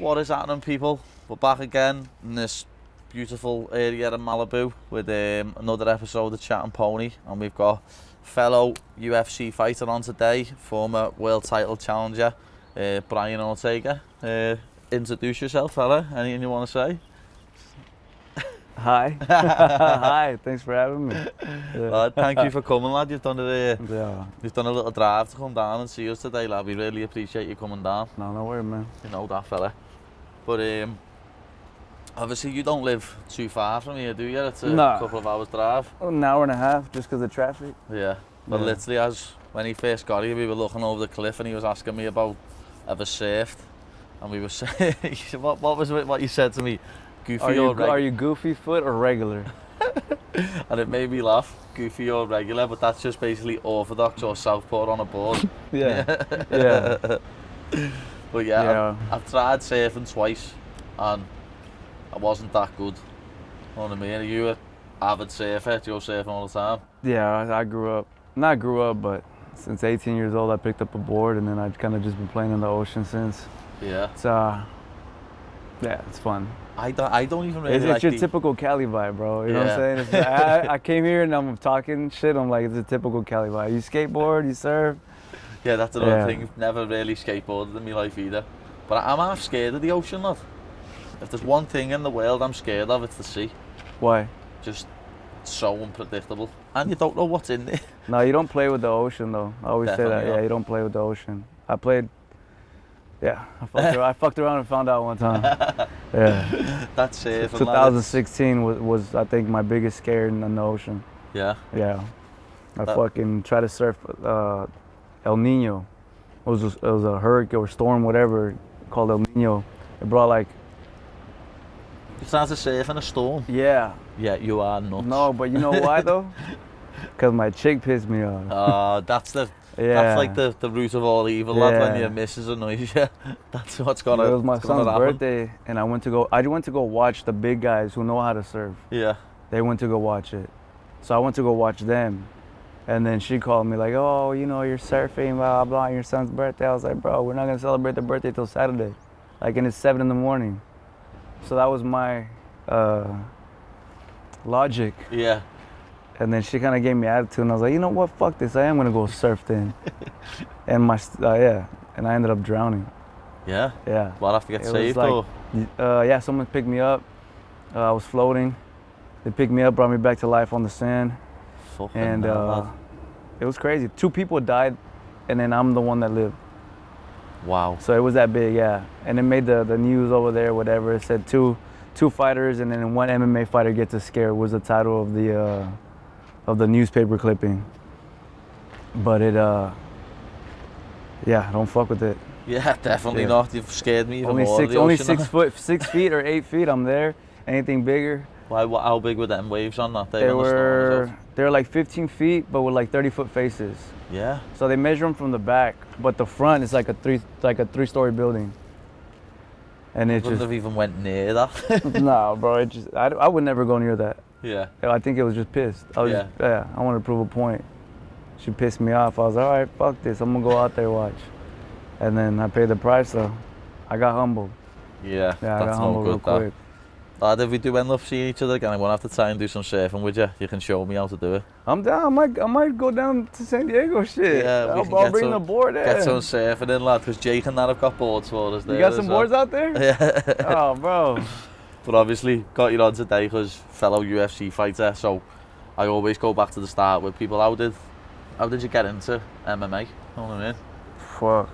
What is happening, people? We're back again in this beautiful area in Malibu with another episode of Chat and Pony, and we've got fellow UFC fighter on today, former world title challenger, Brian Ortega. Introduce yourself, fella. Anything you want to say? Hi. Hi, thanks for having me. Lad, thank you for coming, lad. You've done You've done a little drive to come down and see us today, lad. We really appreciate you coming down. No worries, man. You know that, fella. But obviously you don't live too far from here, do you? It's a couple of hours drive. An hour and a half just because of traffic. Yeah. But literally, when he first got here, we were looking over the cliff and he was asking me about ever surfed. And we were saying, what was it, what you said to me? Goofy are you goofy foot or regular? And it made me laugh. Goofy or regular, but that's just basically orthodox or southpaw on a board. Yeah. But I've tried surfing twice and I wasn't that good. You know what I mean? Are you an avid surfer? Do you go surfing all the time? Yeah, I grew up, but since 18 years old I picked up a board and then I've kind of just been playing in the ocean since. Yeah. It's it's fun. I don't even really it's your typical Cali vibe, bro. You know what I'm saying? I came here and I'm talking shit. I'm like, it's a typical Cali vibe. You skateboard, you surf. Yeah, that's another thing. Never really skateboarded in my life either. But I'm half scared of the ocean, lad. If there's one thing in the world I'm scared of, it's the sea. Why? Just so unpredictable. And you don't know what's in there. No, you don't play with the ocean, though. I always say that. Yeah, you don't play with the ocean. I fucked around and found out one time. Yeah. That's safe. 2016 was I think my biggest scare in the ocean. Yeah. Yeah. I fucking tried to surf El Nino. It was a hurricane or storm, whatever, called El Nino. It brought like. You tried to surf in a storm? Yeah. Yeah, you are nuts. No, but you know why though? Because my chick pissed me off. That's like the root of all evil, lad, when your missus annoys you. That's what's gonna happen. It was my son's birthday and I went to go watch the big guys who know how to surf. Yeah. They went to go watch it. So I went to go watch them. And then she called me like, oh, you know, you're surfing, blah, blah, your son's birthday. I was like, bro, we're not gonna celebrate the birthday till Saturday. Like, and it's 7 a.m. So that was my logic. Yeah. And then she kind of gave me attitude, and I was like, you know what, fuck this, I am gonna go surf then. And and I ended up drowning. Yeah? Yeah. Well, I'll have to get saved, like, yeah, someone picked me up. I was floating. They picked me up, brought me back to life on the sand. Fucking and hell, it was crazy. 2 people died, and then I'm the one that lived. Wow. So it was that big, yeah. And it made the news over there, whatever. It said two fighters, and then 1 MMA fighter gets a scare was the title of the newspaper clipping. But it, don't fuck with it. Yeah, definitely not. You've scared me even more. Only 6 feet or 8 feet. I'm there. Anything bigger? Why? How big were them waves on that day? They were like 15 feet, but with like 30-foot faces. Yeah. So they measure them from the back, but the front is like a 3-story building. And it wouldn't have even went near that. Nah, bro. I would never go near that. Yeah. I think it was just pissed. I wanted to prove a point. She pissed me off. I was like, all right, fuck this. I'm gonna go out there and watch. And then I paid the price, though. I got humbled. Yeah, I got humbled real quick. Lad, if we do end up seeing each other again, I'm gonna have to try and do some surfing with you. You can show me how to do it. I'm down. I might go down to San Diego. Shit. Yeah, I'll bring the board there. Get some surfing in, lad, because Jake and that have got boards for us there. You got some boards out there? Yeah. Oh, bro. But obviously, got you on today because fellow UFC fighter. So I always go back to the start with people. How did you get into MMA? You know what I mean? Fuck.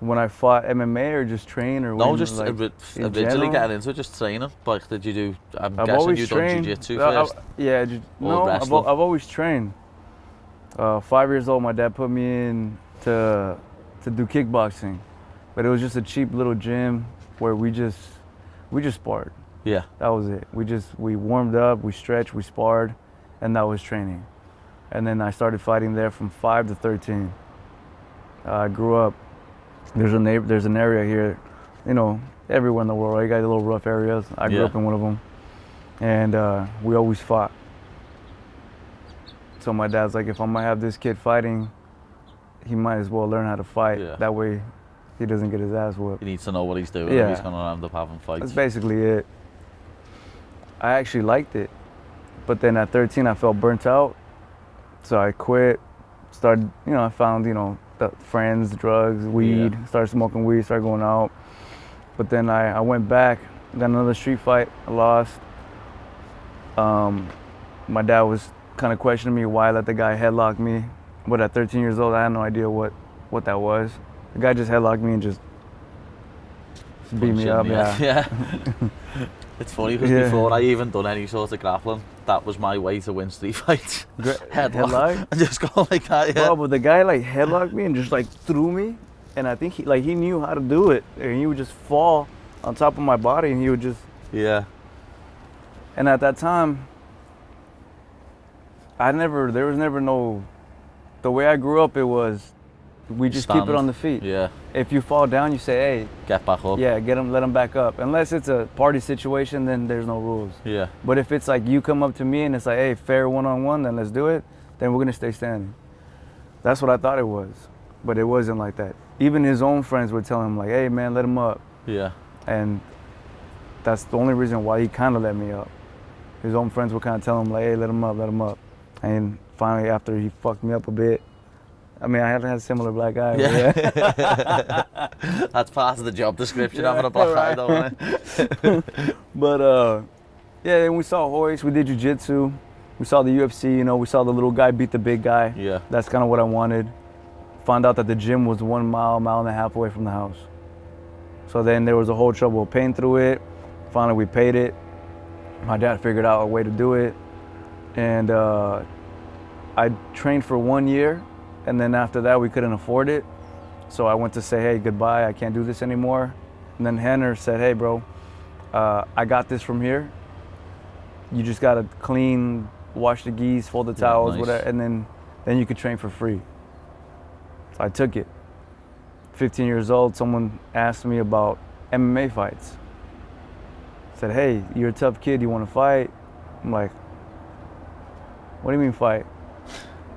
When I fought MMA or just train or no, just originally getting into it, just training. Like, did you do? I'm guessing you done jiu-jitsu first. I've always trained. 5 years old, my dad put me in to do kickboxing, but it was just a cheap little gym where we just sparred. Yeah. That was it. We warmed up, we stretched, we sparred, and that was training. And then I started fighting there from 5 to 13. I grew up. There's an area here, you know, everywhere in the world. You got little rough areas. I grew up in one of them, and we always fought. So my dad's like, if I'm gonna have this kid fighting, he might as well learn how to fight. Yeah. That way, he doesn't get his ass whooped. He needs to know what he's doing. Yeah. He's going to end up having fights. That's basically it. I actually liked it, but then at 13 I felt burnt out, so I quit. Started, I found, the friends, drugs, weed. Started smoking weed. Started going out. But then I went back, got another street fight. I lost. My dad was kind of questioning me why I let the guy headlock me. But at 13 years old, I had no idea what that was. The guy just headlocked me and just beat me up. Yeah. It's funny because before I even done any sort of grappling, that was my way to win street fights. Headlock? And just go like that, yeah. Bro, but the guy like headlocked me and just like threw me. And I think he knew how to do it. And he would just fall on top of my body and he would just... Yeah. And at that time, there was never no... The way I grew up, it was, we just keep it on the feet. Yeah. If you fall down, you say, hey. Get back up. Yeah, let them back up. Unless it's a party situation, then there's no rules. Yeah. But if it's like you come up to me and it's like, hey, fair one-on-one, then let's do it, then we're going to stay standing. That's what I thought it was. But it wasn't like that. Even his own friends would tell him like, hey man, let him up. Yeah. And that's the only reason why he kind of let me up. His own friends would kind of tell him like, hey, let him up. And finally, after he fucked me up a bit, I mean, I haven't had a similar black eye. Yeah. That's part of the job description, having a black eye, don't it? But yeah, and we saw Hoist, we did jiu-jitsu, we saw the UFC, we saw the little guy beat the big guy. Yeah. That's kind of what I wanted. Found out that the gym was 1 mile and a half away from the house. So then there was a whole trouble paying through it. Finally, we paid it. My dad figured out a way to do it. And I trained for 1 year. And then after that, we couldn't afford it. So I went to say, hey, goodbye, I can't do this anymore. And then Henner said, hey, bro, I got this from here. You just got to clean, wash the gis, fold the towels, nice. whatever, and then you could train for free. So I took it. 15 years old, someone asked me about MMA fights. Said, hey, you're a tough kid, you want to fight? I'm like, what do you mean fight?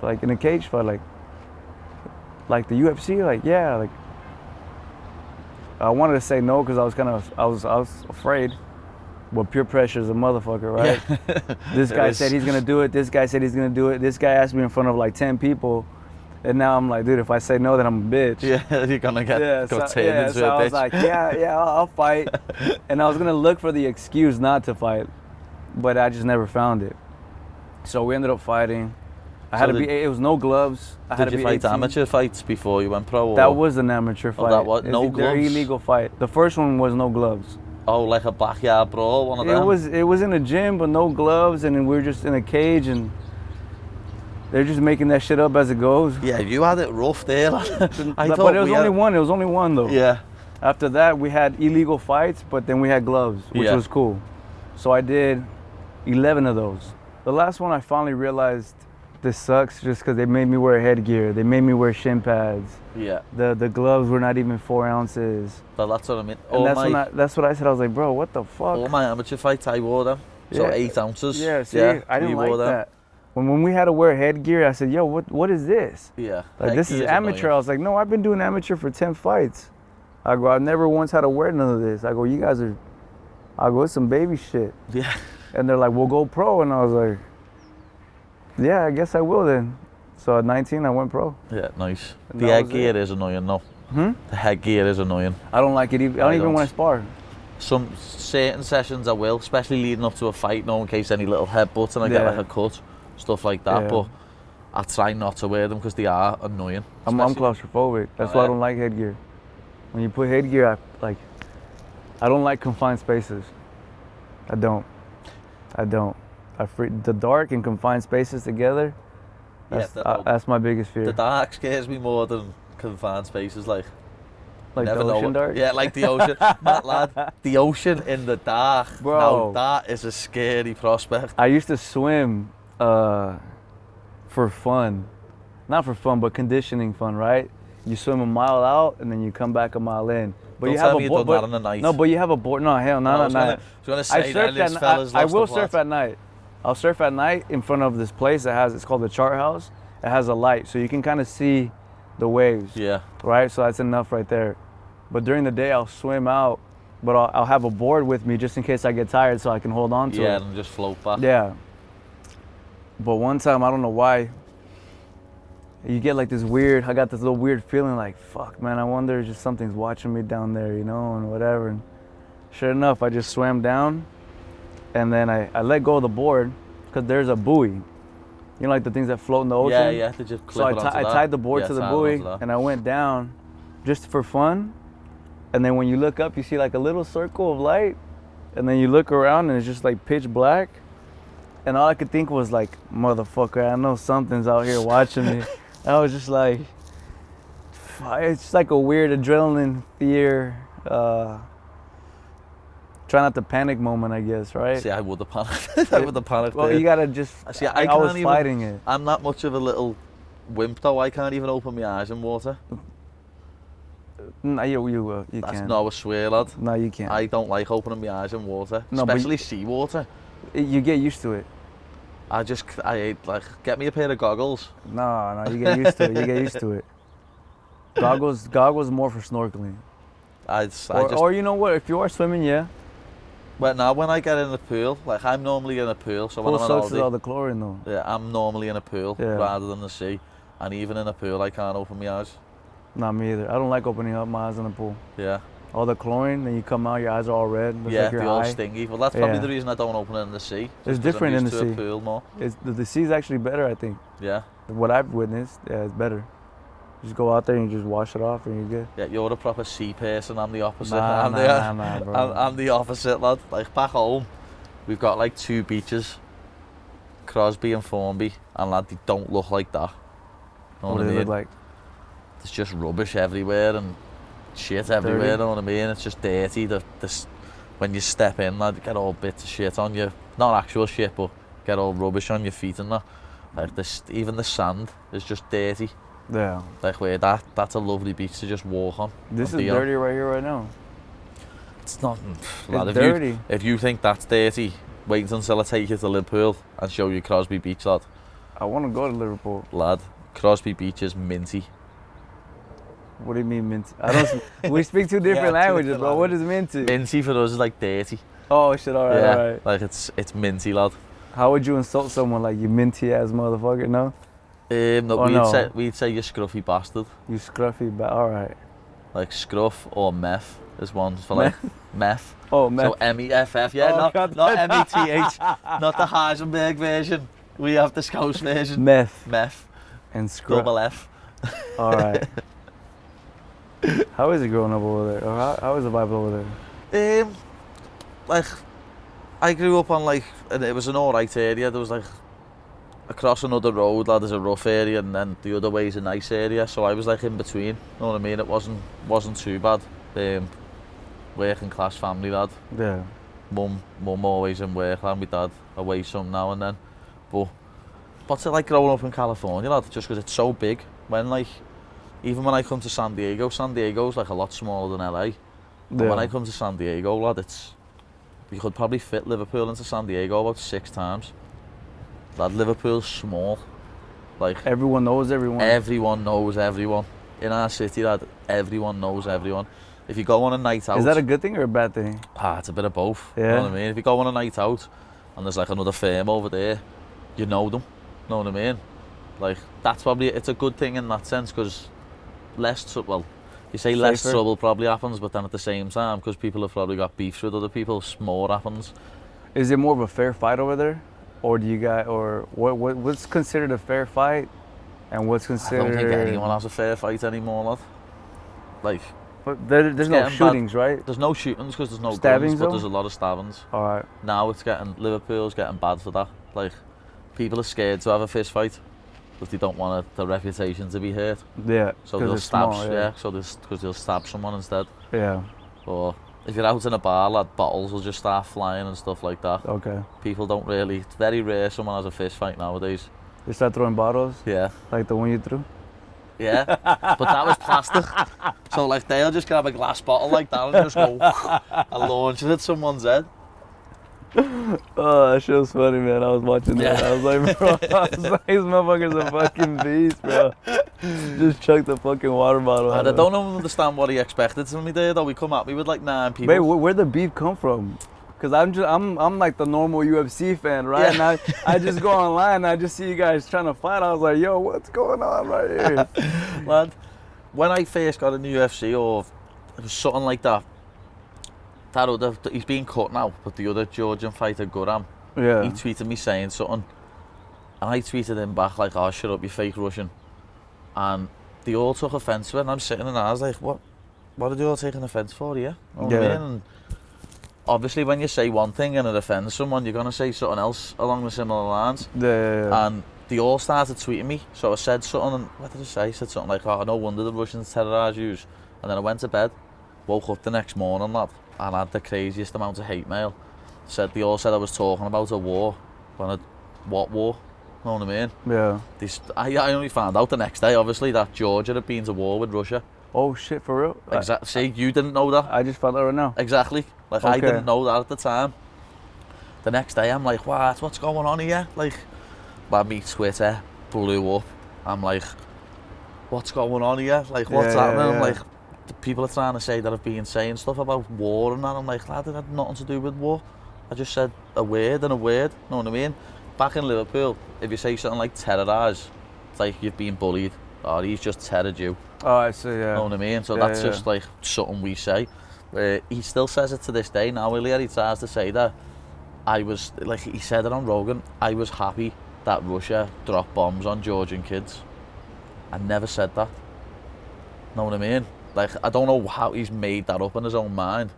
Like in a cage fight, like the UFC? Like, yeah, like. I wanted to say no because I was afraid. But peer pressure is a motherfucker, right? Yeah. This guy said he's gonna do it, this guy said he's gonna do it, this guy asked me in front of like 10 people. And now I'm like, dude, if I say no, then I'm a bitch. Yeah, you're gonna get turned into a bitch. I was like, yeah, I'll fight. And I was gonna look for the excuse not to fight, but I just never found it. So we ended up fighting. It was no gloves. Did you fight amateur fights before you went pro? That was an amateur fight. That was no gloves? They're illegal fight. The first one was no gloves. Oh, like a backyard brawl, one of them? It was in a gym, but no gloves, and then we were just in a cage, and they're just making that shit up as it goes. Yeah, you had it rough there. But it was only one. It was only one though. Yeah. After that, we had illegal fights, but then we had gloves, which was cool. So I did 11 of those. The last one, I finally realized this sucks just because they made me wear headgear. They made me wear shin pads. Yeah. The gloves were not even 4 ounces. But that's what I mean. And that's what I said. I was like, bro, what the fuck? All my amateur fights, I wore them. So 8 ounces. Yeah, see, I didn't like that. When we had to wear headgear, I said, yo, what is this? Yeah. Like, this is amateur. Annoying. I was like, no, I've been doing amateur for 10 fights. I go, I've never once had to wear none of this. I go, it's some baby shit. Yeah. And they're like, we'll go pro. And I was like, yeah, I guess I will then. So at 19, I went pro. Yeah, nice. The headgear is annoying, though. The headgear is annoying. I don't like it even. I don't even want to spar. Some certain sessions I will, especially leading up to a fight, in case any little headbutts and I get like a cut, stuff like that. Yeah. But I try not to wear them because they are annoying. I'm claustrophobic. That's why I don't like headgear. When you put headgear, I don't like confined spaces. I don't. The dark and confined spaces together, that's my biggest fear. The dark scares me more than confined spaces, like the ocean dark? Yeah, like the ocean. Matt, lad, the ocean in the dark, bro, that is a scary prospect. I used to swim for fun. Not for fun, but conditioning fun, right? You swim a mile out and then you come back a mile in. But you have a board. Not on the night. No, but you have a board. No, hell, not at night. I was gonna say I will surf at night. I'll surf at night in front of this place it's called the Chart House. It has a light, so you can kind of see the waves. Yeah. Right, so that's enough right there. But during the day, I'll swim out, but I'll have a board with me just in case I get tired so I can hold on to it. Yeah, and just float back. Yeah. But one time, I don't know why, you get like this weird, I got this little weird feeling like, fuck, man, I wonder if just something's watching me down there, you know, and whatever. And sure enough, I just swam down, and then I let go of the board because there's a buoy. You know, like the things that float in the ocean? Yeah, yeah, they just clip So it onto that. I tied the board to the tie it buoy, onto that. and I went down just for fun. And then when you look up, you see like a little circle of light, and then you look around and it's just like pitch black. And all I could think was like, motherfucker, I know something's out here watching me. I was just like, it's just like a weird adrenaline fear, try not to panic moment, I guess, right? See, I would have panicked. I would have panicked. Well, there. you gotta just, See, I can't was even, fighting it. I'm not much of a little wimp though. I can't even open my eyes in water. No, you That's can. no, I swear, lad. No, you can't. I don't like opening my eyes in water, No, but especially seawater. You get used to it. I hate, like, get me a pair of goggles. No, you get used to it. You get used to it. Goggles more for snorkeling. Or you know what? If you are swimming, yeah. But now when I get in the pool, like I'm normally in a pool, so when Pool I'm sucks on with all holiday, the chlorine though. yeah, I'm normally in a pool Yeah. rather than the sea. And even in a pool, I can't open my eyes. Not me either. I don't like opening up my eyes in the pool. Yeah. All the chlorine, then you come out, your eyes are all red. Looks Yeah, like you're they're all high. stingy. Well, that's probably Yeah. the reason I don't open it in the sea. It's just 'cause different I'm in used the to sea. a pool more. The sea's actually better, I think. Yeah. What I've witnessed, yeah, it's better. Just go out there and you just wash it off and you're good. Yeah, you're a proper sea person. I'm the opposite. Nah, bro. I'm the opposite, lad. Like back home, we've got like 2 beaches, Crosby and Formby, and lad, they don't look like that. Know What what I do they mean? look like? There's just rubbish everywhere and shit everywhere. Dirty? Know what I mean? It's just dirty. When you step in, lad, you get all bits of shit on you. Not actual shit, but get all rubbish on your feet and that. Like even the sand is just dirty. Yeah. Like where that's a lovely beach to just walk on. This and is be on. dirty right here, right now. It's not. It's Lad, dirty. If you think that's dirty, wait until I take you to Liverpool and show you Crosby Beach, lad. I want to go to Liverpool. Lad, Crosby Beach is minty. What do you mean minty? I don't. We speak 2 different Yeah, 2 languages, different bro. What is minty? Minty for us is like dirty. Oh shit! All right, yeah, all right. like it's minty, lad. How would you insult someone like you minty ass motherfucker? No. No, Oh, no. we'd say you scruffy bastard. You scruffy, all right. Like scruff or meth is one for like meth. Oh, meth. So MEFF, yeah, Oh, not God. METH, not the Heisenberg version. We have the Scouse version. Meth Meth, and scruff. double F. All right. How is it growing up over there? Or how is the vibe over there? Like, I grew up on like, and it was an alright area. There was like, across another road, lad, there's a rough area, and then the other way is a nice area. So I was like in between. You know what I mean? It wasn't too bad. Working class family, lad. Yeah. Mum always in work, and my dad away some now and then. But what's it like growing up in California, lad? Just because it's so big. Even when I come to San Diego's like a lot smaller than LA. But Yeah. when I come to San Diego, lad, you could probably fit Liverpool into San Diego about 6 times. Lad, Liverpool's small. Like Everyone knows everyone. everyone knows everyone. In our city, lad, everyone knows everyone. If you go on a night out, Is that a good thing or a bad thing? it's a bit of both. Yeah. You know what I mean? If you go on a night out and there's like another firm over there, you know them. Know what I mean? Like that's probably, it's a good thing in that sense, because less Safer. trouble probably happens, but then at the same time, because people have probably got beefs with other people, more happens. Is it more of a fair fight over there, or do you guys, or what's considered a fair fight, and what's I considered? don't think anyone has a fair fight anymore, lad. Like, But there's no getting shootings, right? there's no shootings because there's no Stabbings, guns, but though? there's a lot of stabbings. All right. Now Liverpool's getting bad for that. Like, people are scared to have a fist fight because they don't want their reputation to be hurt. Yeah. So 'cause they'll it's stab, small, because they'll stab someone instead. Yeah. Or if you're out in a bar, lad, bottles will just start flying and stuff like that. Okay. People don't really, it's very rare someone has a fist fight nowadays. They start throwing bottles, Yeah. like the one you threw. Yeah, but that was plastic. So like they'll just grab a glass bottle like that and just go and launch it at someone's head. Oh, that shit was funny, man. I was watching that. I was like, bro, I was like, this motherfucker's a fucking beast, bro. Just chucked the fucking water bottle And at I him. don't understand what he expected from me there, though. He come at me with like 9 people. Wait, where'd the beef come from? Cause I'm like the normal UFC fan, right? Yeah. And I just go online and I just see you guys trying to fight. I was like, yo, what's going on right here? Lad, when I first got in the UFC, or it was something like that, he's been cut now, but the other Georgian fighter, Guram, Yeah. he tweeted me saying something, and I tweeted him back like, oh, shut up, you fake Russian. And they all took offence to it, and I'm sitting and I was like, what are they all taking offence for, yeah? You know what I mean? And obviously when you say one thing and it offends someone, you're going to say something else along the similar lines. Yeah. And they all started tweeting me, so I said something, and what did I say? I said something like, oh, no wonder the Russians terrorise you. And then I went to bed, woke up the next morning, lad, and I had the craziest amount of hate mail. They all said I was talking about a war. What war? You know what I mean? Yeah. I only found out the next day, obviously, that Georgia had been to war with Russia. Oh shit, for real? Exactly. See, you didn't know that. I just found out right now. Exactly. Like, Okay. I didn't know that at the time. The next day, I'm like, what's going on here? Like, my Twitter blew up. I'm like, what's going on here? Like, what's happening? I'm like, the people are trying to say that I've been saying stuff about war and that. I'm like, lad, it had nothing to do with war. I just said a word and a word, you know what I mean? Back in Liverpool, if you say something like terrorise, it's like you've been bullied, or he's just terrored you. Oh, I see, yeah. You know what I mean? So that's just like something we say. He still says it to this day now, Ilya. He tries to say that I was, like he said it on Rogan, I was happy that Russia dropped bombs on Georgian kids. I never said that. Know what I mean? Like, I don't know how he's made that up in his own mind,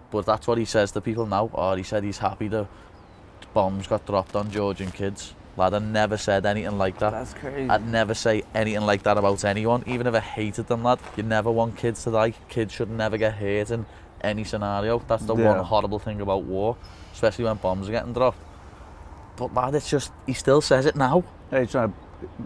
but that's what he says to people now. Or he said he's happy that bombs got dropped on Georgian kids. Lad, I never said anything like that. That's crazy. I'd never say anything like that about anyone, even if I hated them, lad. You never want kids to die. Kids should never get hurt in any scenario. That's the one horrible thing about war, especially when bombs are getting dropped. But lad, it's just, he still says it now. Hey, he's trying to,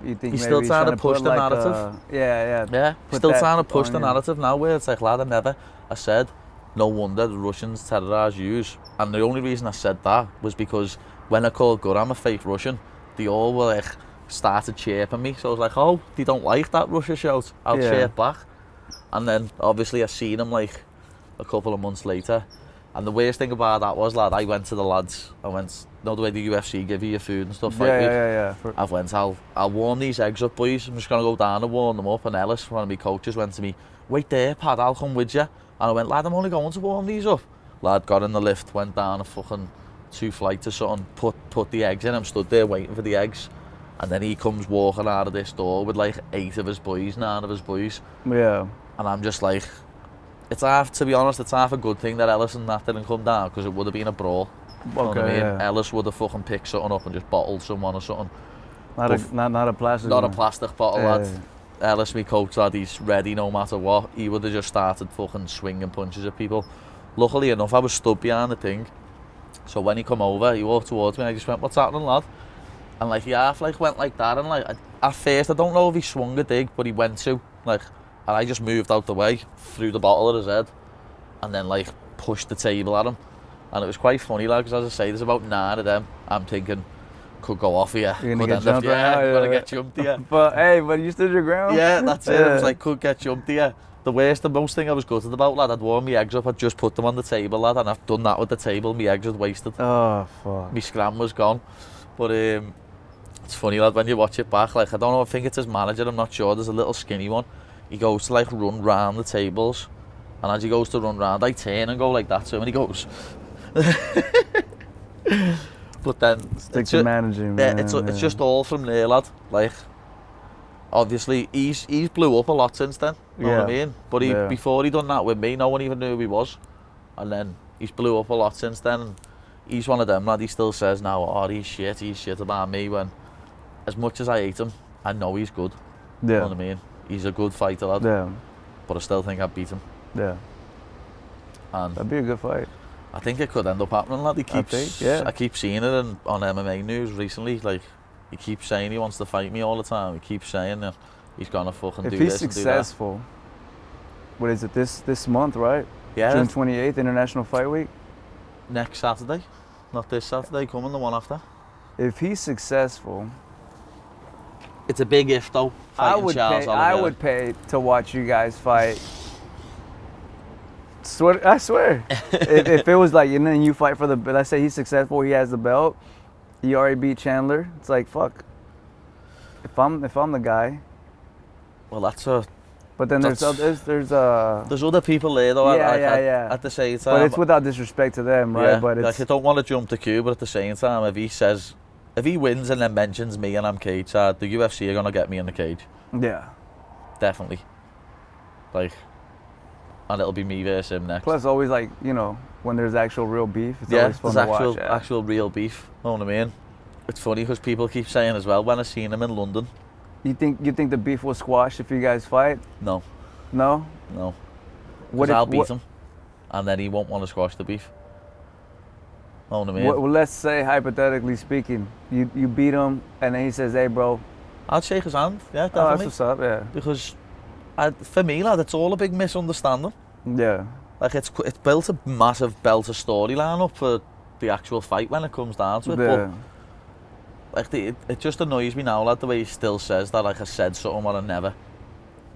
you think He's maybe still he's trying to push put the like narrative. Yeah. He's still trying to push the narrative now, where it's like, lad, I said, no wonder the Russians terrorise you. And the only reason I said that was because when I called Guram a fake Russian, they all were like, started chirping me. So I was like, oh, they don't like that Russia shout, I'll chirp back. And then obviously I seen him like a couple of months later. And the worst thing about that was, lad, I went to the lads. I went, you know the way the UFC give you your food and stuff like that? Yeah. I went, I'll warm these eggs up, boys. I'm just going to go down and warm them up. And Ellis, one of my coaches, went to me, wait there, Pad, I'll come with you. And I went, lad, I'm only going to warm these up. Lad got in the lift, went down a fucking 2 flights or something, put the eggs in. I'm stood there waiting for the eggs. And then he comes walking out of this door with like 8 of his boys, 9 of his boys. Yeah. And I'm just like, to be honest, it's half a good thing that Ellis and that didn't come down, because it would have been a brawl. You know what I mean? Ellis would have fucking picked something up and just bottled someone or something. Not a plastic Not one. a plastic bottle, lad. Ellis, me coach, lad, he's ready no matter what. He would have just started fucking swinging punches at people. Luckily enough, I was stood behind the thing. So when he come over, he walked towards me and I just went, what's happening, lad? And like, he half like went like that, and like, at first, I don't know if he swung a dig, but he went to, like, and I just moved out the way, threw the bottle at his head, and then like pushed the table at him. And it was quite funny, like, because as I say, there's about 9 of them. I'm thinking, could go off here. You're could gonna get jumped gonna get jumped here. But you stood your ground? Yeah, that's it. It was like, could get jumped here. The most thing I was gutted about, lad, I'd warmed my eggs up, I'd just put them on the table, lad, and I've done that with the table, my eggs had wasted. Oh, fuck. My scram was gone. But it's funny, lad, when you watch it back, like, I don't know, I think it's his manager, I'm not sure, there's a little skinny one. He goes to like run round the tables, and as he goes to run round, I turn and go like that to him, and he goes. But then stick to managing, man. It's just all from there, lad. Like, obviously he's blew up a lot since then. You know what I mean? But before he done that with me, no one even knew who he was. And then he's blew up a lot since then. And he's one of them, lad. He still says now, oh, he's shit about me. When, as much as I hate him, I know he's good. You know what I mean? He's a good fighter, lad. Yeah. But I still think I'd beat him. Yeah. And that'd be a good fight. I think it could end up happening, lad. I keep seeing it on MMA news recently. Like, he keeps saying he wants to fight me all the time. He keeps saying that he's gonna fucking do this and do that. If he's successful, what is it, this month, right? Yeah. June 28th, International Fight Week. Next Saturday. Not this Saturday coming, the one after. If he's successful, It's a big if though. I Fighting Charles Oliveira. would pay to watch you guys fight. I swear. if it was like, and then you fight for the, let's say he's successful, he has the belt, he already beat Chandler. It's like, fuck. If I'm the guy. Well, that's a. But then there's other people there though. At the same time. But it's without disrespect to them, right? Yeah, But it's, like I don't want to jump the queue, but at the same time, if he wins and then mentions me and I'm cage side, the UFC are gonna get me in the cage. yeah. Definitely. Like, and it'll be me versus him next. Plus, always like, you know, when there's actual real beef, it's yeah, always fun there's to watch. Yeah. actual real beef. Know what I mean? It's funny because people keep saying as well when I seen him in London. You think the beef will squash if you guys fight? No, No. because I'll beat him, and then he won't want to squash the beef. Know what I mean? Well, let's say hypothetically speaking, you beat him, and then he says, "Hey, bro." I'd shake his hand. Yeah, Oh, definitely. that's what's up. Yeah. Because for me, lad, it's all a big misunderstanding. Yeah. Like it's built a massive belter storyline up for the actual fight when it comes down to it. Yeah. But like it just annoys me now, lad, the way he still says that like I said something or I never.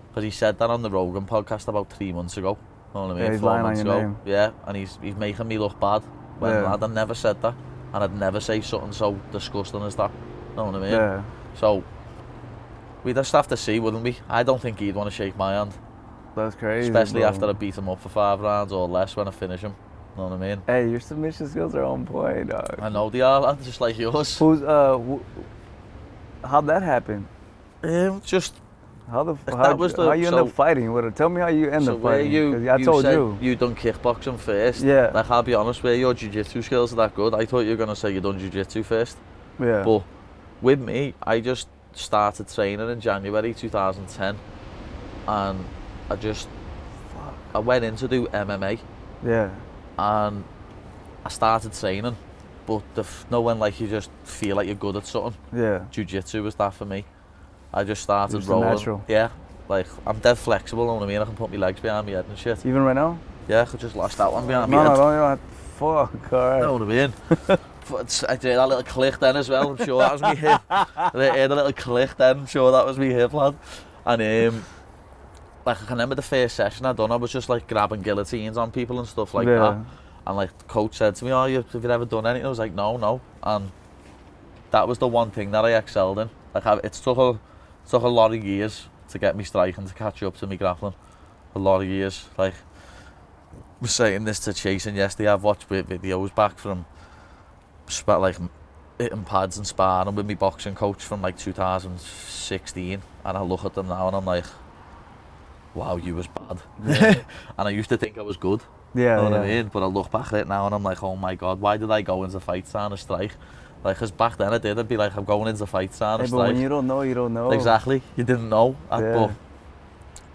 Because he said that on the Rogan podcast about 3 months ago. You know what I mean? Yeah, he's 4 lying months on your ago. name. Yeah, and he's making me look bad. When Yeah. lad, I never said that. And I'd never say something so disgusting as that. You know what I mean? Yeah. So we'd just have to see, wouldn't we? I don't think he'd want to shake my hand. That's crazy. Especially bro. after I beat him up for 5 rounds or less when I finish him. You know what I mean? Hey, your submission skills are on point, dog. I know they are, lad, just like yours. Who's how'd that happen? Just How you end so- up fighting with her? Tell me how you end so up where fighting. 'cause you I told said you. you done kickboxing first. Yeah. Like I'll be honest, where your jiu-jitsu skills are that good, I thought you were gonna say you done jiu-jitsu first. Yeah. But with me, I just started training in January 2010, and I went in to do MMA, Yeah. and I started training. But when like you just feel like you're good at something, Yeah. jiu-jitsu was that for me. I just started Just a rolling. natural. Yeah, like I'm dead flexible. Know what I mean? I can put my legs behind my head and shit. Even right now? Yeah, I could just lost that one behind No, my no, head. don't. You don't have, fuck. All right. Know what I mean? But I did that little click then as well. I'm sure that was me hip. I heard a little click then. I'm sure that was me hip, lad. And like I can remember the first session I done. I was just like grabbing guillotines on people and stuff like Yeah. that. And like the coach said to me, "Oh, have you ever done anything?" I was like, "No." And that was the one thing that I excelled in. Like it took a lot of years to get me striking to catch up to me grappling. A lot of years. Like I was saying this to Chasing yesterday. I've watched videos back from like hitting pads and sparring with my boxing coach from like 2016, and I look at them now and I'm like, wow, you was bad. Yeah. And I used to think I was good. Yeah. You know what yeah. I mean? But I look back at it now and I'm like, oh my god, why did I go into fights trying to strike? Like, because back then I'd be like, I'm going into fights trying to Hey, but strike. when you don't know, you don't know. Exactly. You didn't know. Yeah. But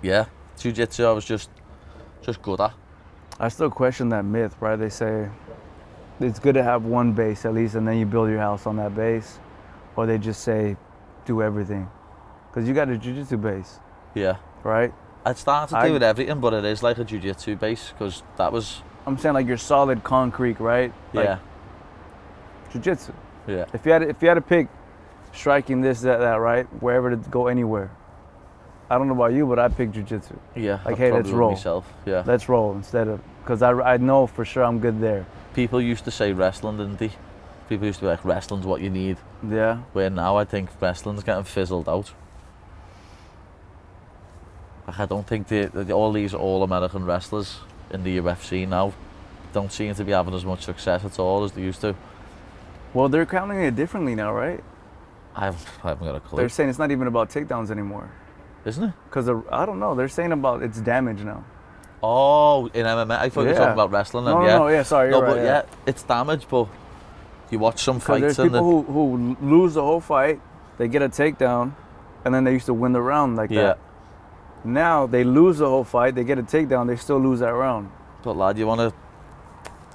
yeah, jiu-jitsu I was just good at. I still question that myth, right? They say it's good to have one base at least, and then you build your house on that base, or they just say do everything, because you got a jiu-jitsu base, Yeah. right? I'd started doing everything, but it is like a jiu-jitsu base, because that was... I'm saying like you're solid concrete, right? Like, Yeah. Jiu-jitsu. Yeah. If you had to pick striking this, that, right, wherever to go anywhere. I don't know about you, but I pick jiu-jitsu. Yeah. Like, I'd hey, probably let's with roll. Myself. Yeah. Let's roll instead of, because I know for sure I'm good there. People used to say wrestling, didn't they? People used to be like, wrestling's what you need. Yeah. Where now I think wrestling's getting fizzled out. Like, I don't think all these all-American wrestlers in the UFC now don't seem to be having as much success at all as they used to. Well, they're counting it differently now, right? I haven't got a clue. They're saying it's not even about takedowns anymore. Isn't it? Because I don't know. They're saying about it's damage now. Oh, in MMA. I thought you were Yeah. talking about wrestling. No, And no, yeah, sorry, No, you're but right, yeah, it's damage, but you watch some Because fights there's and people who lose the whole fight, they get a takedown, and then they used to win the round like yeah. that. Now they lose the whole fight, they get a takedown, they still lose that round. But lad, you want to...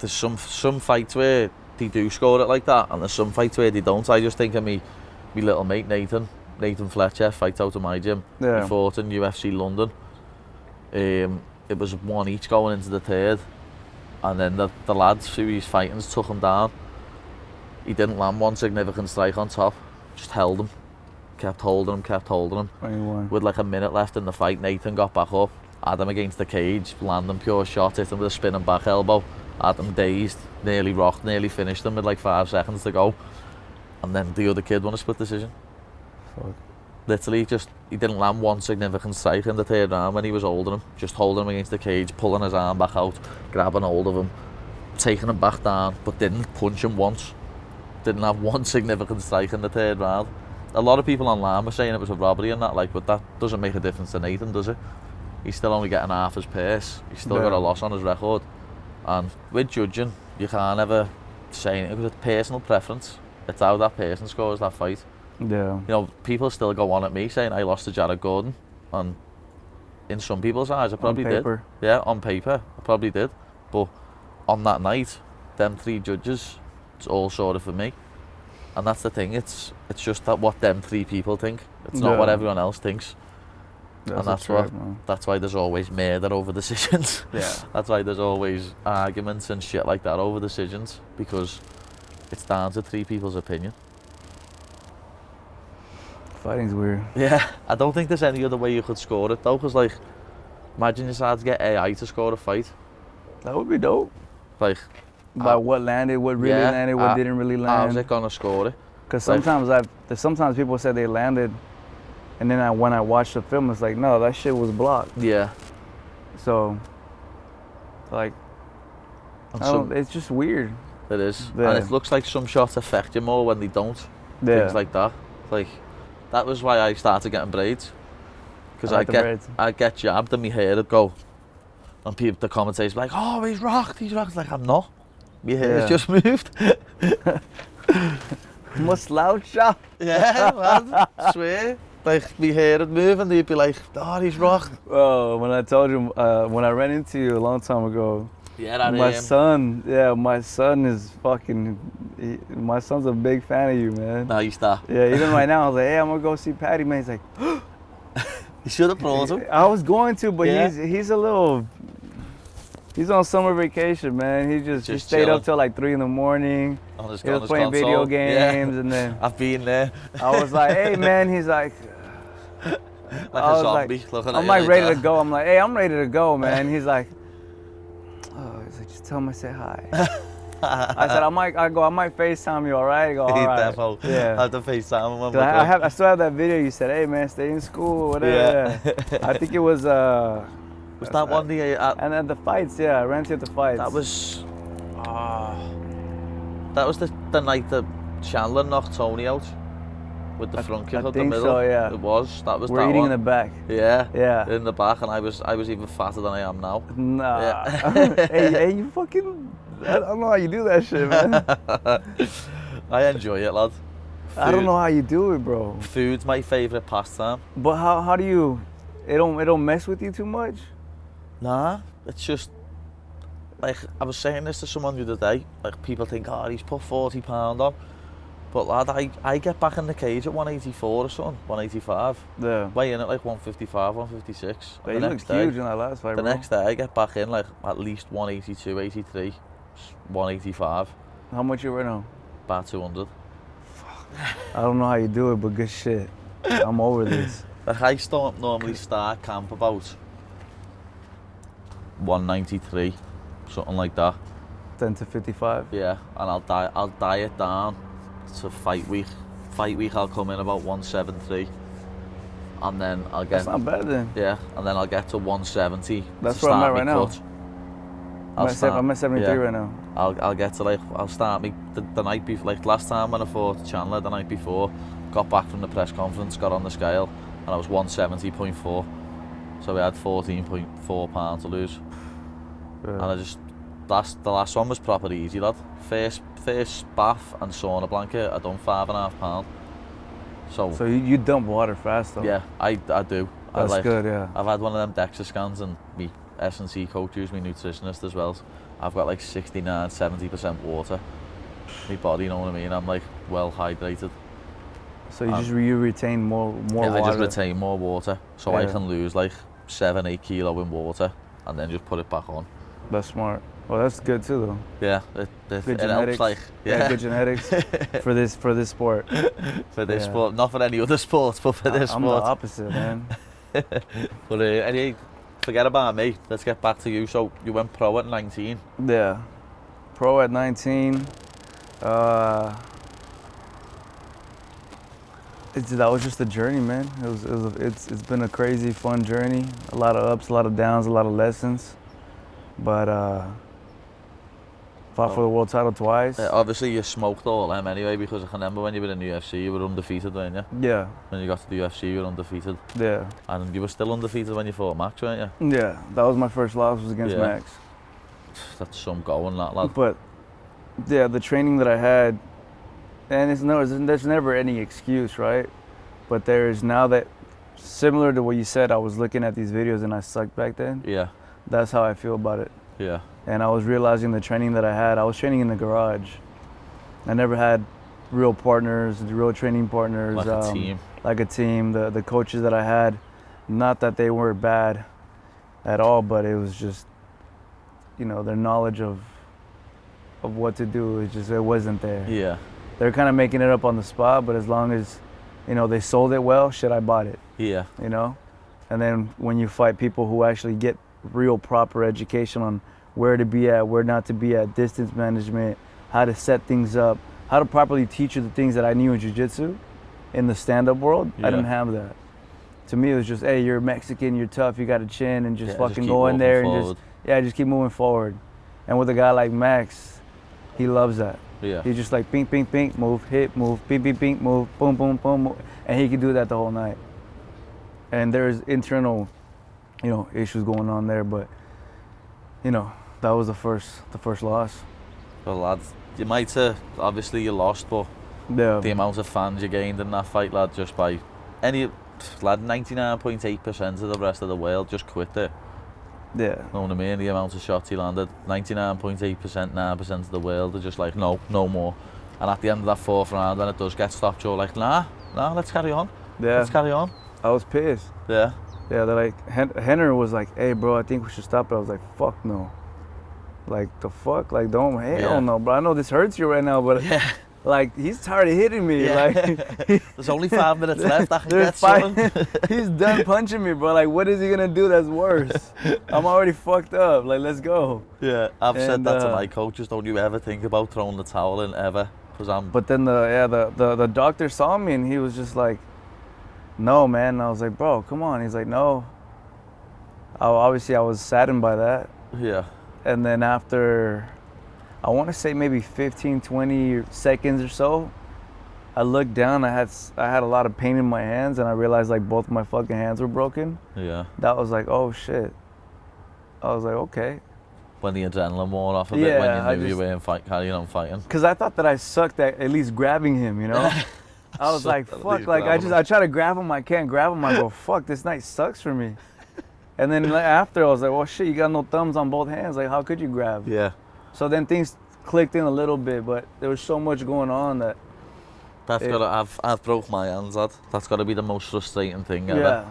There's some fights where they do score it like that, and there's some fights where they don't. I just think of me little mate Nathan Fletcher, fights out of my gym. Yeah. He fought in UFC London. It was 1 each going into the third, and then the lads who he's fighting took him down, He didn't land one significant strike on top, just held him. Kept holding him. 21. With like a minute left in the fight, Nathan got back up, had him against the cage, landing pure shots, hit him with a spinning back elbow, had him dazed, nearly rocked, nearly finished him with like 5 seconds to go. And then the other kid won a split decision. Fuck. Literally, he didn't land one significant strike in the third round when he was holding him. Just holding him against the cage, pulling his arm back out, grabbing hold of him, taking him back down, but didn't punch him once. Didn't have one significant strike in the third round. A lot of people online were saying it was a robbery and that, like, but that doesn't make a difference to Nathan, does it? He's still only getting half his purse. He's still got a loss on his record. And with judging, you can't ever say anything because it's personal preference. It's how that person scores that fight. Yeah. You know, people still go on at me saying I lost to Jared Gordon, and in some people's eyes I probably did. Yeah, on paper I probably did, but on that night, them 3 judges, it's all sort of for me, and that's the thing. It's just that what them 3 people think. It's not what everyone else thinks, and that's why there's always murder over decisions. Yeah. That's why there's always arguments and shit like that over decisions, because it's down to 3 people's opinion. Fighting's weird. Yeah, I don't think there's any other way you could score it though, because like, imagine you had to get AI to score a fight. That would be dope. Like, by what landed, what really landed, what didn't really land. How's it gonna score it? Because sometimes people said they landed, and then when I watched the film, it's like, no, that shit was blocked. Yeah. So, like, it's just weird. It is. Yeah. And it looks like some shots affect you more when they don't. Yeah. Things like that. Like, that was why I started getting braids. Because I get jabbed and my hair would go. And people, the commentators were like, oh, he's rocked. Like, I'm not. My hair's just moved. Musloucha. Yeah, man. I swear. Like, my hair would move and they'd be like, oh, he's rocked. Oh, when I told you, when I ran into you a long time ago, my son is fucking, my son's a big fan of you, man. No, you stop. Yeah, even right now, I was like, hey, I'm gonna go see Paddy, man. He's like, you should have brought him. I was going to, but he's on summer vacation, man. He stayed up till like 3 in the morning. He was playing video games, and then I've been there. I was like, hey, man. He's like, like a zombie looking at you. I'm like ready to go. I'm like, hey, I'm ready to go, man. He's like, just tell him I said hi. I said, I might FaceTime you, all right? I go, all right. Yeah. I have to FaceTime him. I still have that video. You said, hey, man, stay in school or whatever. Yeah. I think it was... was that one day? And then the fights, I ran to the fights. That was... that was the night that Chandler knocked Tony out with the front kick up the middle. So, yeah. It was. That was We're that eating one. in the back. Yeah. In the back, and I was even fatter than I am now. Nah. Yeah. hey, you fucking... I don't know how you do that shit, man. I enjoy it, lad. I don't know how you do it, bro. Food's my favourite pastime. But how do you... It don't mess with you too much? Nah, it's just... Like, I was saying this to someone the other day. Like, people think, oh, he's put 40 pound on. But lad, I get back in the cage at 184 or something, 185. Yeah. Weigh in at like 155, 156. But you looked huge in that last fight, The bro. next day I get back in like at least 182, 83, 185. How much you right now? About 200. Fuck. I don't know how you do it, but good shit. I'm over this. Like, I normally start camp about 193, something like that. 10 to 55? Yeah, and I'll diet down to fight week. Fight week I'll come in about 173. And then I'll get... That's not bad then. Yeah, and then I'll get to 170. That's where I'm at right now. I'm at 73 right now. I'll get to like, I'll start me the night before, like last time when I fought Chandler the night before, got back from the press conference, got on the scale, and I was 170.4. So we had 14.4 pounds to lose. Yeah. And I just, the last one was proper easy, lad. First bath and sauna blanket, I done 5.5 pounds. So you dump water fast though? Yeah, I do. That's good, yeah. I've had one of them DEXA scans and me S&C coach who's my nutritionist as well. I've got like 69-70% water. My body, you know what I mean? I'm like well hydrated. So you retain more water? I just retain more water. So I can lose like 7-8 kilo in water and then just put it back on. That's smart. Well, that's good too, though. Yeah, Good it genetics. helps, like, Yeah, good genetics for this sport. For this Yeah. sport, not for any other sport, but for this I'm the sport. opposite, man. But anyway, forget about me. Let's get back to you. So you went pro at 19. Yeah, pro at 19. That was just a journey, man. It's been a crazy, fun journey. A lot of ups, a lot of downs, a lot of lessons. But fought for the world title twice. Obviously, you smoked all them anyway, because I can remember when you were in the UFC, you were undefeated, weren't you? Yeah. When you got to the UFC, you were undefeated. Yeah. And you were still undefeated when you fought Max, weren't you? Yeah. That was my first loss, was against Max. That's some going, that lad. But yeah, the training that I had, and there's never any excuse, right? But there's now that, similar to what you said, I was looking at these videos and I sucked back then. Yeah. That's how I feel about it. Yeah. And I was realizing the training that I was training in the garage. I never had real partners, real training partners. Like a team. Like a team. The coaches that I had, not that they were bad at all, but it was just, their knowledge of what to do, it wasn't there. Yeah. They're kind of making it up on the spot, but as long as, they sold it well, shit, I bought it. Yeah. And then when you fight people who actually get real proper education on where to be at, where not to be at, distance management, how to set things up, how to properly teach you the things that I knew in jiu-jitsu in the stand-up world, I didn't have that. To me, it was just, hey, you're Mexican, you're tough, you got a chin, and just fucking go in there and just keep moving forward. And with a guy like Max, he loves that. Yeah. He's just like, ping, ping, ping, move, hit, move, ping, ping, ping, move, boom, boom, boom, move. And he can do that the whole night. And there's internal, issues going on there, but, that was the first loss. Well, lads, you might have, obviously you lost, but the amount of fans you gained in that fight, lad, just by 99.8% of the rest of the world just quit there. Yeah. You know what I mean? The amount of shots he landed, 99.8%, 9% of the world are just like, no more. And at the end of that fourth round, when it does get stopped, you're like, nah, let's carry on. Yeah. Let's carry on. I was pissed. Yeah. Yeah, they're like, Henner was like, hey, bro, I think we should stop it. I was like, fuck no. Like, the fuck? Like, hell no, bro. I know this hurts you right now, but like, he's tired of hitting me. Yeah. Like, there's only 5 minutes left. I can get something. He's done punching me, bro. Like, what is he gonna do that's worse? I'm already fucked up. Like, let's go. Yeah, I've said that to my coaches. Don't you ever think about throwing the towel in, ever? But then the doctor saw me and he was just like, no, man. And I was like, bro, come on. He's like, no. Obviously, I was saddened by that. Yeah. And then after, I want to say maybe 15, 20 seconds or so, I looked down. I had a lot of pain in my hands, and I realized like both my fucking hands were broken. Yeah. That was like, oh shit. I was like, okay. When the adrenaline wore off a bit, when you knew you weren't carrying on fighting. Because I thought that I sucked at least grabbing him, I was like, fuck, like I try to grab him, I can't grab him. I go, fuck, this night sucks for me. And then after, I was like, well, shit, you got no thumbs on both hands. Like, how could you grab? Yeah. So then things clicked in a little bit, but there was so much going on that. I've broke my hands, lad. That's got to be the most frustrating thing ever. Yeah.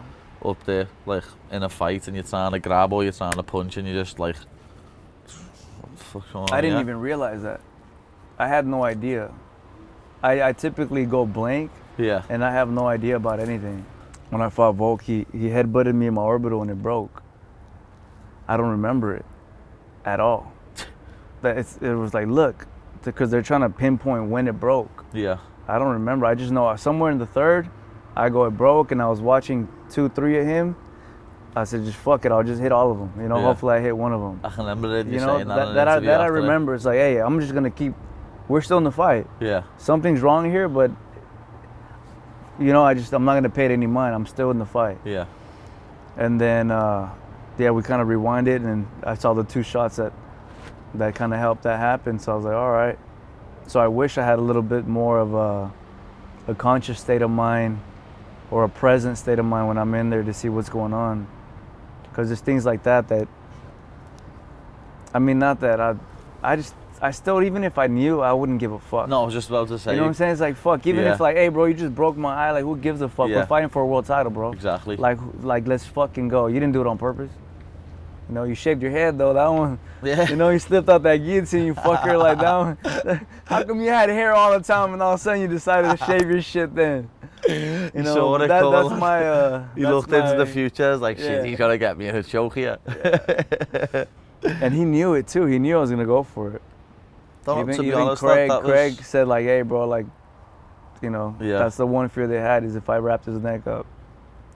Up there, like in a fight, and you're trying to grab or you're trying to punch, and you're just like, what the fuck's going on? I didn't even realize that. I had no idea. I typically go blank. Yeah. And I have no idea about anything. When I fought Volk, he headbutted me in my orbital and it broke. I don't remember it at all. It was like, look, because they're trying to pinpoint when it broke. Yeah. I don't remember. I just know somewhere in the third, it broke, and I was watching 2, 3 of him. I said, just fuck it, I'll just hit all of them. Hopefully I hit one of them. I can remember it. You saying that. That I remember. It's like, hey, I'm just gonna keep. We're still in the fight. Yeah. Something's wrong here, but I'm not gonna pay it any mind. I'm still in the fight. Yeah. And then, we kind of rewinded, and I saw the 2 shots that kind of helped that happen. So I was like, all right. So I wish I had a little bit more of a conscious state of mind or a present state of mind when I'm in there to see what's going on. Because there's things like that, not that I still, even if I knew, I wouldn't give a fuck. No, I was just about to say. You know what I'm saying? It's like, fuck, even if like, hey bro, you just broke my eye, like who gives a fuck? Yeah. We're fighting for a world title, bro. Exactly. Like let's fucking go. You didn't do it on purpose. You know, you shaved your head though. That one, Yeah. you know, you slipped out that guillotine, you fucker, like that one. How come you had hair all the time and all of a sudden you decided to shave your shit then? You know, saw it that's coming. my. He that's looked into the my- future. It's like, shit, yeah. he's gonna get me in a choke here. And he knew it too. He knew I was gonna go for it. To be honest, Craig, that was... Craig said like, hey, bro, like, you know, Yeah. that's the one fear they had is if I wrapped his neck up.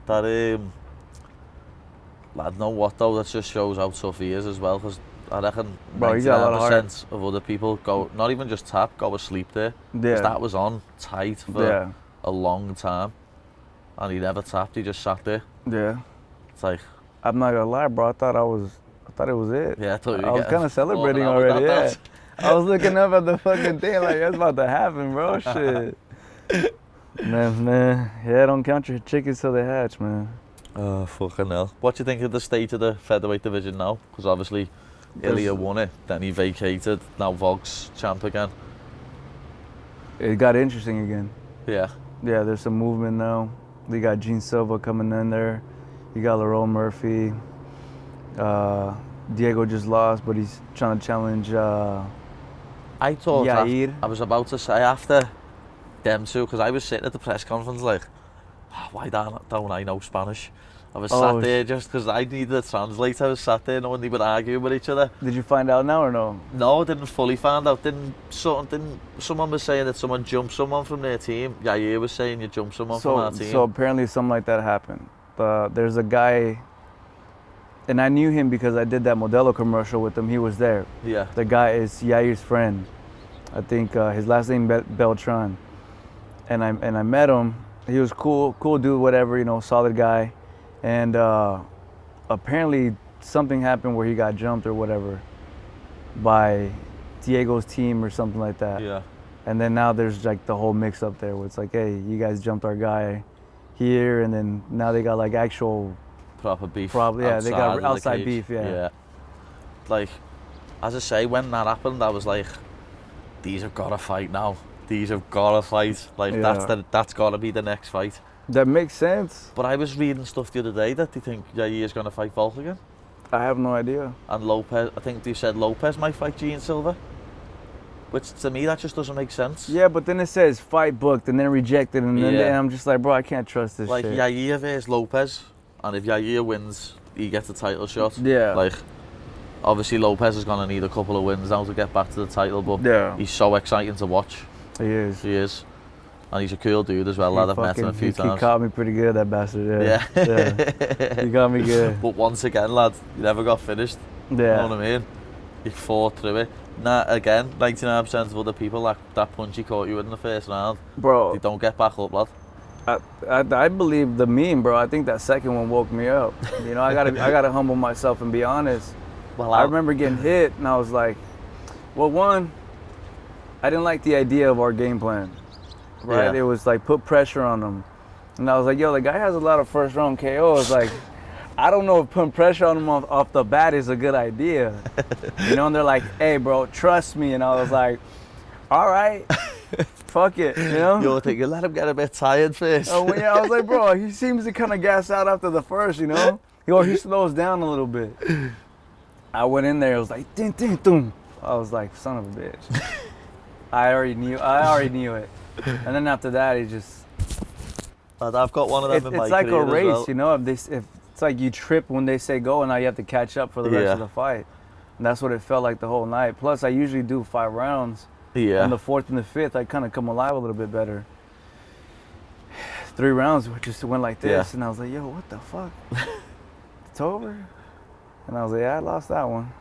That lad, know what though? That just shows how tough he is as well. Because I reckon Bro, he's got a lot of heart. 99% of other people go, not even just tap, go asleep there. Yeah. 'Cause that was on tight for Yeah. a long time, and he never tapped. He just sat there. Yeah. It's like, I'm not gonna lie, bro. I thought it was it. yeah, I thought you I was kind of celebrating already. Yeah. I was looking up at the fucking thing like that's about to happen, bro. Shit. man. Yeah, don't count your chickens till they hatch, man. Oh, fucking hell. What do you think of the state of the featherweight division now? Because obviously, Ilya won it, then he vacated. Now Vog's champ again. It got interesting again. Yeah. Yeah, there's some movement now. They got Gene Silva coming in there. You got Lerone Murphy. Diego just lost, but he's trying to challenge I thought Yair. I was about to say after them two, because I was sitting at the press conference like, why don't I know Spanish? I was sat there just because I needed a translator. I was sat there knowing they would argue with each other. Did you find out now or no? No, I didn't fully find out. Someone was saying that someone jumped someone from their team. Yair was saying you jumped someone from our team. So apparently something like that happened. There's a guy, and I knew him because I did that Modelo commercial with him. He was there. Yeah. The guy is Yair's friend. I think his last name Beltran. And I met him. He was cool dude, whatever, you know, solid guy. And apparently something happened where he got jumped or whatever by Diego's team or something like that. Yeah. And then now there's like the whole mix up there where it's like, hey, you guys jumped our guy here, and then now they got like actual Proper beef. yeah, they got of the outside cage. beef, yeah. Like, as I say, when that happened, I was like, these have got to fight now. These have got to fight. Like, Yeah. that's got to be the next fight. That makes sense. But I was reading stuff the other day that they think Yair's going to fight Volk again. I have no idea. And Lopez, I think they said Lopez might fight Gene Silva. Which to me, that just doesn't make sense. Yeah, but then it says fight booked and then rejected, and then and I'm just like, bro, I can't trust this like shit. Yair versus Lopez, and if Yair wins, he gets a title shot. Yeah. Like, obviously Lopez is gonna need a couple of wins now to get back to the title, but Yeah. he's so exciting to watch. He is. He is, and he's a cool dude as well. Lad, I've met him a few He times. caught me pretty good, that bastard. Yeah. Yeah. He got me good. But once again, lad, you never got finished. Yeah. You know what I mean? You fought through it. Nah, again, 99% of other people, that punch he caught you in the first round, Bro, they don't get back up, lad. I believe the meme, bro. I think that second one woke me up. You know, I gotta humble myself and be honest. Well, I remember getting hit, and I was like, well, one, I didn't like the idea of our game plan. Right? Yeah. It was like put pressure on him, and I was like, yo, the guy has a lot of first round KOs. Like, I don't know if putting pressure on him off the bat is a good idea. You know, and they're like, hey, bro, trust me, and I was like, all right. Fuck it, you know? You're thinking, let him get a bit tired first. Oh, yeah, I was like, bro, he seems to kind of gas out after the first, you know? He slows down a little bit. I went in there, it was like, ding, ding, ding. I was like, son of a bitch. I already knew it. And then after that, he just... I've got one of them in my It's like a career as race, well. you know? If it's like you trip when they say go, and now you have to catch up for the rest of the fight. And that's what it felt like the whole night. Plus, I usually do 5 rounds. Yeah. On the 4th and the 5th, I kind of come alive a little bit better. 3 rounds just went like this, and I was like, yo, what the fuck? It's over? And I was like, yeah, I lost that one.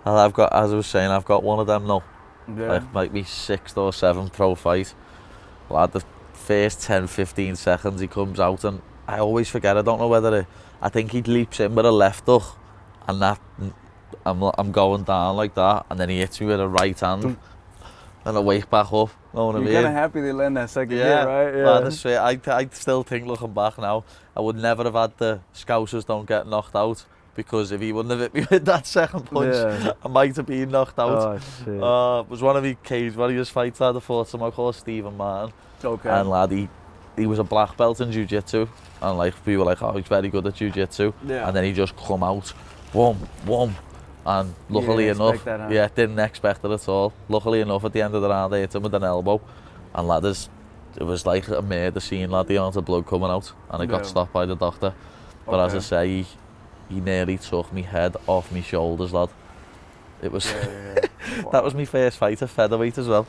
And I've got, as I was saying, I've got one of them now. Yeah. Like, might be 6th or 7th pro fight. Lad, the first 10-15 seconds he comes out, and I always forget, I don't know whether I think he leaps in with a left hook, and that... I'm going down like that, and then he hits me with a right hand, and I wake back up. Know what I mean? You're kind of happy they land that second hit, right? Yeah. Man, that's right. I still think, looking back now, I would never have had the Scousers don't get knocked out, because if he wouldn't have hit me with that second punch, I might have been knocked out. Oh, shit. It was one of his fights lad, I fought someone called Stephen Martin. Okay. And lad, he was a black belt in jiu-jitsu, and like we were like, oh, he's very good at jiu-jitsu. Yeah. And then he just come out boom, boom. And luckily didn't enough, expect that, huh? yeah, didn't expect it at all. Luckily enough, at the end of the round, I hit him with an elbow. And ladders, it was like a murder scene, lad. The amount of blood coming out. And I got Yeah. stopped by the doctor. But as I Okay. say, he nearly took me head off my shoulders, lad. It was, Yeah. that was my first fight at featherweight as well.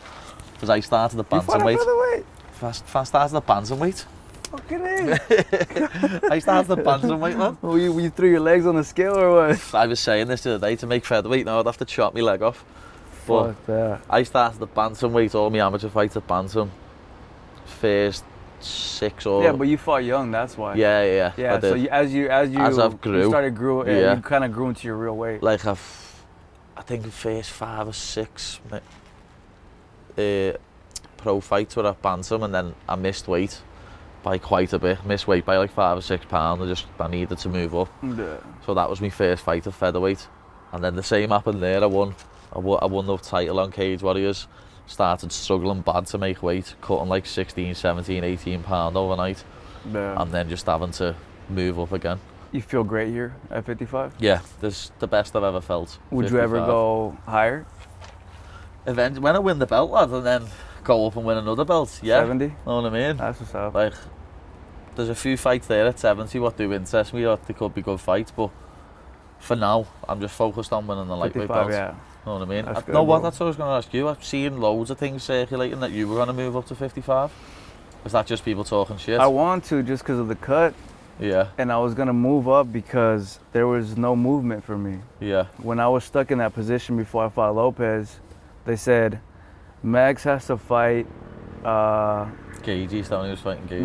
Because I started at You fought at bantamweight. featherweight? Started at bantamweight. Fucking A. I started at bantamweight, man. You threw your legs on the scale or what? I was saying this the other day, to make featherweight now I'd have to chop my leg off. But Fuck that. I started at bantamweight, all my amateur fights at bantam. First 6 or... Yeah, but you fought young, that's why. Yeah, I Yeah, did. so as I've grew, you started grew, yeah. you kind of grew into your real weight. Like I think the first 5 or 6 pro fights were at bantam, and then I missed weight by quite a bit. Missed weight by like 5 or 6 pounds. I needed to move up. Yeah. So that was my first fight at featherweight. And then the same happened there. I won the title on Cage Warriors. Started struggling bad to make weight, cutting like 16, 17, 18 pound overnight. Yeah. And then just having to move up again. You feel great here at 55? Yeah, this is the best I've ever felt. Would you ever 55. go higher? Eventually, when I win the belt, lad, and then go up and win another belt, yeah. 70? Know what I mean? That's what's up. Like, there's a few fights there at 70 what do interest me, or they could be good fights, but for now, I'm just focused on winning the lightweight 55, belt. yeah. Know what I mean? That's good, no, what? bro. That's what I was going to ask you. I've seen loads of things circulating that you were going to move up to 55. Is that just people talking shit? I want to just because of the cut, Yeah, and I was going to move up because there was no movement for me. yeah, When I was stuck in that position before I fought Lopez, they said, Max has to fight. Gagey's down, he was fighting Gagey.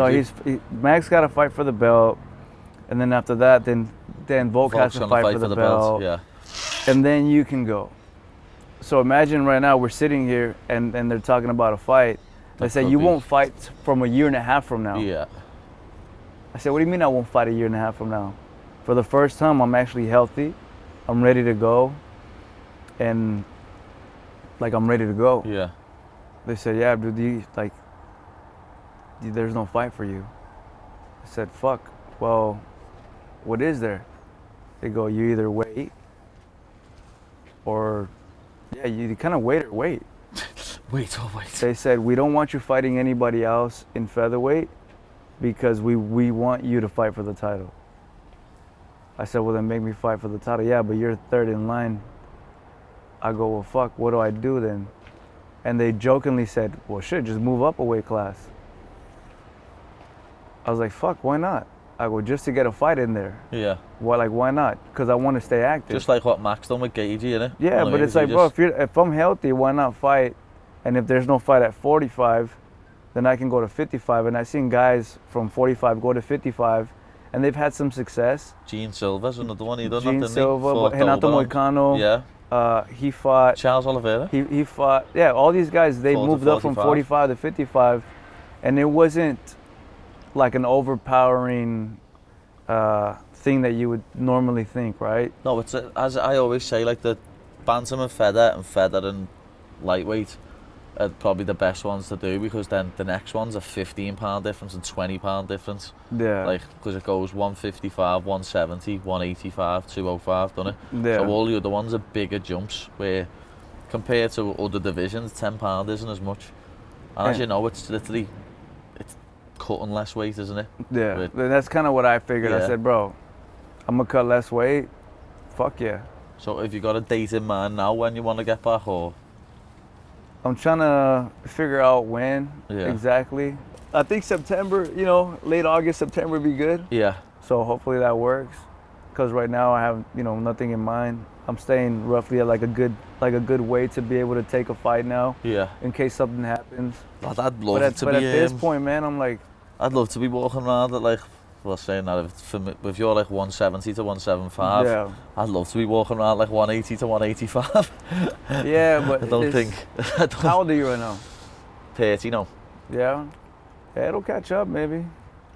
No, Max got to fight for the belt, and then after that, then Volk has Volk's to gonna fight for the belt, yeah. and then you can go. So imagine right now we're sitting here and they're talking about a fight. They That say could you be. won't fight from a year and a half from now. Yeah, I said, what do you mean I won't fight a year and a half from now? For the first time, I'm actually healthy. I'm ready to go, and like I'm ready to go. yeah. They said, yeah, dude, there's no fight for you. I said, fuck. Well, what is there? They go, you either wait or, yeah, you kind of wait or wait. Wait. They said, we don't want you fighting anybody else in featherweight because we want you to fight for the title. I said, well, then make me fight for the title. Yeah, but you're third in line. I go, well, fuck, what do I do then? And they jokingly said, well, shit, just move up a weight class. I was like, fuck, why not? I go, just to get a fight in there. Yeah. Why not? Because I want to stay active. Just like what Max done with Gagey, innit? Yeah, You know what but I mean? it's like, bro, if I'm healthy, why not fight? And if there's no fight at 45, then I can go to 55. And I've seen guys from 45 go to 55, and they've had some success. Gene Silva's another one he done, Gene that, didn't Silva, he? Fought Renato Goldberg. Moicano. Yeah. He fought. Charles Oliveira. He fought. Yeah, all these guys, they Fought to moved up from 45 to 55, and it wasn't like an overpowering thing that you would normally think, right? No, it's as I always say, like the bantam and feather and lightweight are probably the best ones to do, because then the next ones are 15 pound difference and 20 pound difference. Yeah. Like, because it goes 155, 170, 185, 205, doesn't it? Yeah. So all the other ones are bigger jumps, where compared to other divisions, 10 pound isn't as much. And as you know, it's literally cutting less weight, isn't it? Yeah. With- That's kind of what I figured. I Yeah. said, bro, I'm gonna cut less weight. Fuck yeah. So have you got a date in mind now when you want to get back, or? I'm trying to figure out when Yeah. exactly. I think September, late August, September would be good. Yeah. So hopefully that works. Because right now I have, nothing in mind. I'm staying roughly at like a good weight to be able to take a fight now, Yeah. in case something happens. Lad, I'd love But at, to but be. at this point, man, I'm like, I'd love to be walking around at like, well, saying that if you're like 170 to 175, yeah, I'd love to be walking around like 180 to 185. yeah. But I don't think. I don't, How old are you right now? 30, no. Yeah, it'll catch up maybe.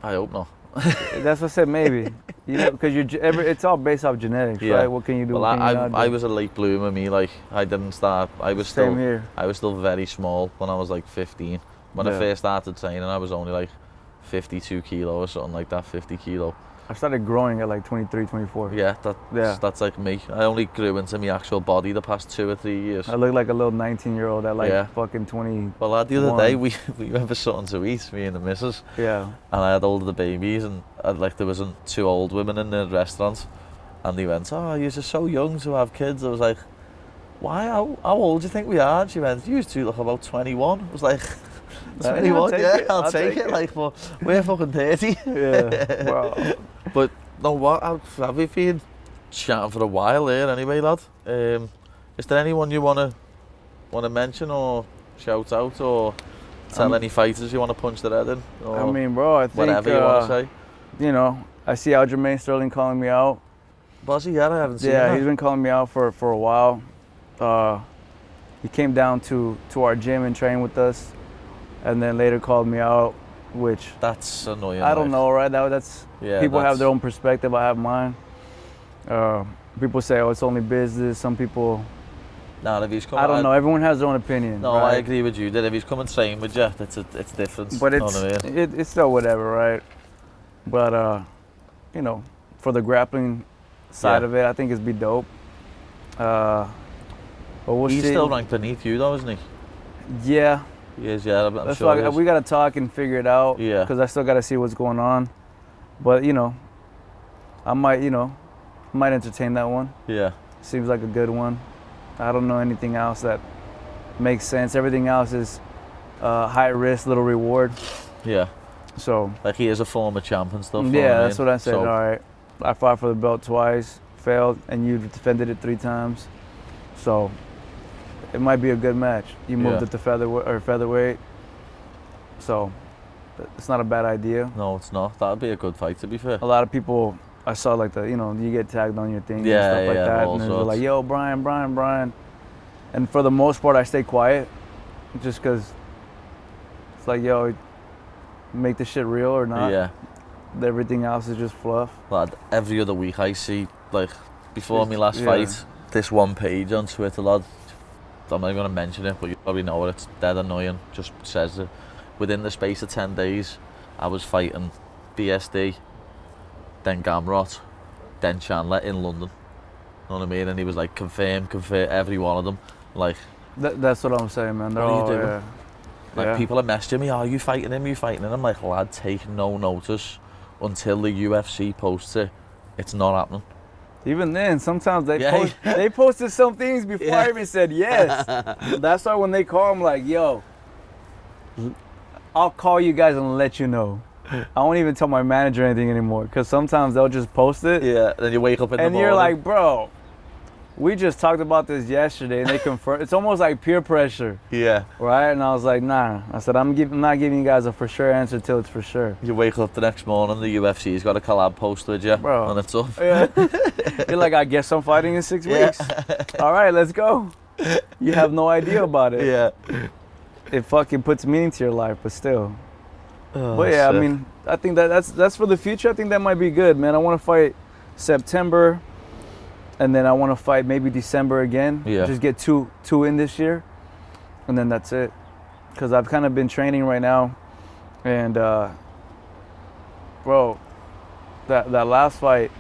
I hope not. That's what I said, maybe. Because it's all based off genetics, Yeah. right? What can you do? Well, what can you not do? I was a late bloomer. Me, like I didn't start. I was Same still. here. I was still very small when I was like 15. When I Yeah. first started training, I was only like 52 kilo or something like that, 50 kilo. I started growing at like 23, 24. Yeah, Yeah. that's like me. I only grew into my actual body the past 2 or 3 years. I look like a little 19-year-old at like Yeah. fucking 20. Well, lad, the other day we went for something to eat, me and the missus, Yeah. and I had all of the babies, and like there wasn't 2 old women in the restaurant, and they went, "Oh, you're just so young to have kids." I was like, "Why? How old do you think we are?" And she went, "You two look about 21." I was like, 21, yeah, I'll take it. Like, but we're fucking 30. Yeah. Wow. But no, what? Have we been chatting for a while here anyway, lad? Is there anyone you wanna mention or shout out or tell any fighters you want to punch their head in? Or I mean, bro, I think whatever you want to say. You know, I see Aljamain Sterling calling me out. Was he? Yeah, I haven't seen Yeah, that. he's been calling me out for a while. He came down to our gym and trained with us, and then later called me out, which That's annoying. I don't know, right? That's Yeah, people have that's- their own perspective. I have mine. People say, "Oh, it's only business." Some people, Nah, if he's coming, I don't know. Everyone has their own opinion. No, right? I agree with you. That if he's coming train with you, it's different. But You know it's what I mean? it's still whatever, right? But you know, for the grappling side Yeah. of it, I think it'd be dope. But we'll He's see. still ranked beneath you, though, isn't he? Yeah, He is. Yeah, I'm that's sure. why he is. we gotta talk and figure it out. Yeah. Because I still gotta see what's going on. But you know, I might entertain that one. Yeah. Seems like a good one. I don't know anything else that makes sense. Everything else is high risk, little reward. Yeah. So Like he is a former champ and stuff. yeah, that's what I said. So, All right, I fought for the belt twice, failed, and you defended it 3 times. So it might be a good match. You moved Yeah. it to featherweight. So it's not a bad idea. No, it's not. That'd be a good fight, to be fair. A lot of people, I saw like you get tagged on your thing Yeah, and stuff like yeah, that, all and they're sorts. like, "Yo, Brian," and for the most part, I stay quiet, just because it's like, "Yo, make this shit real or not." Yeah. Everything else is just fluff. Lad, every other week I see, like, before my last Yeah. fight, this one page on Twitter, lad. I'm not even going to mention it, but you probably know it. It's dead annoying. Just says that within the space of 10 days, I was fighting BSD, then Gamrot, then Chandler in London. You know what I mean? And he was like, confirm, every one of them. Like, That's what I'm saying, man. They're What are you all, doing? yeah. Like Yeah. people are messaging me, are you fighting him? I'm like, lad, take no notice until the UFC posts it. It's not happening. Even then, sometimes they Yeah. they posted some things before Yeah. I even said yes. That's why when they call, I'm like, "Yo, I'll call you guys and let you know." I won't even tell my manager anything anymore, because sometimes they'll just post it, Yeah, then you wake up in the and morning. you're like, "Bro, we just talked about this yesterday," and they confirm. It's almost like peer pressure, yeah. right? And I was like, "Nah." I said, I'm not giving you guys a for sure answer till it's for sure." You wake up the next morning, the UFC's got a collab post with you, Bro. and it's up. Yeah. You're like, "I guess I'm fighting in 6 Yeah. weeks." All right, let's go. You have no idea about it. Yeah. It fucking puts meaning to your life, but still. Oh, But yeah, I sick. mean, I think that's for the future. I think that might be good, man. I want to fight September, and then I want to fight maybe December again. Yeah. Just get two in this year, and then that's it. Because I've kind of been training right now, and bro, that last fight,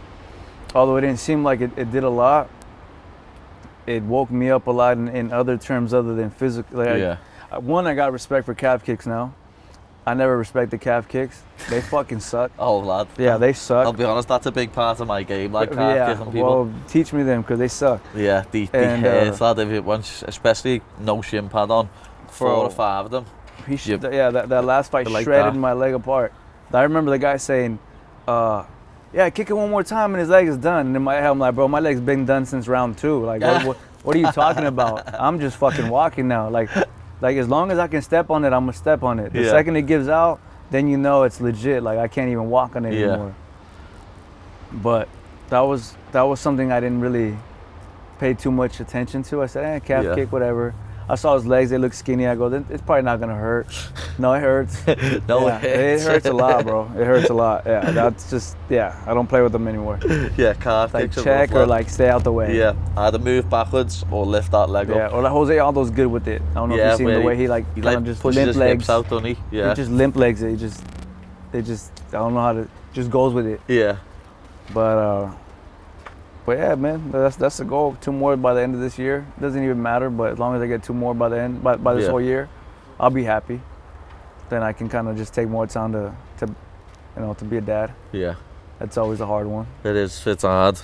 although it didn't seem like it did a lot, it woke me up a lot in other terms other than physical. Like, Yeah. One, I got respect for calf kicks now. I never respected calf kicks. They fucking suck. Oh, lad. Yeah, they suck. I'll be honest, that's a big part of my game, like calf kicking people. Well, teach me them, because they suck. Yeah, they And, hurt, lad. If it once, especially no shin pad on, 4 or 5 of them. That last fight Like shredded that. my leg apart. I remember the guy saying, "Yeah, kick it one more time and his leg is done." And in my head, I'm like, "Bro, my leg's been done since round 2. Like, what are you talking about? I'm just fucking walking now. Like as long as I can step on it, I'm gonna step on it. The Yeah. second it gives out, then you know it's legit. Like, I can't even walk on it Yeah. anymore." But that was something I didn't really pay too much attention to. I said, calf Yeah. kick, whatever. I saw his legs, they look skinny. I go, "It's probably not gonna hurt." No, it hurts. No, Yeah, it it hurts a lot, bro. It hurts a lot. Yeah, that's just, I don't play with them anymore. Yeah, calf Like, kicks are check rough, or lad. like stay out the way. Yeah, either move backwards or lift that leg Yeah, up. or like Jose Aldo's good with it. I don't know if Yeah, you've seen where the way he he kind like of just pushes limp his legs. hips out, doesn't he? Yeah. He just limp legs it. He just, I don't know how to, just goes with it. Yeah. But yeah, man, that's the goal. 2 more by the end of this year. Doesn't even matter, but as long as I get 2 more by the end, by this Yeah. whole year, I'll be happy. Then I can kind of just take more time to to be a dad. Yeah. That's always a hard one. It is. It's hard.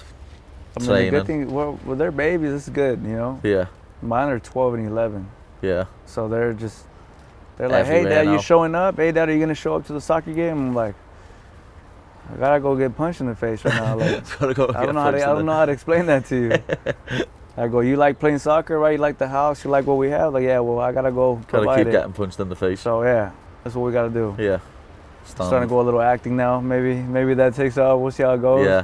I mean, Training. the good thing, well, with their babies, it's good, you know. Yeah. Mine are 12 and 11, Yeah. so they're like, hey, Everywhere Dad, now. you showing up? Hey, Dad, are you gonna show up to the soccer game? I'm like, I gotta go get punched in the face right now. Like, Gotta go I don't know how to explain that to you. I go, you like playing soccer, right? You like the house, you like what we have? Like, yeah, well, I gotta go Gotta provide keep it. getting punched in the face. So yeah, that's what we gotta do. Yeah. Starting to go a little acting now. Maybe that takes off. We'll see how it goes. Yeah.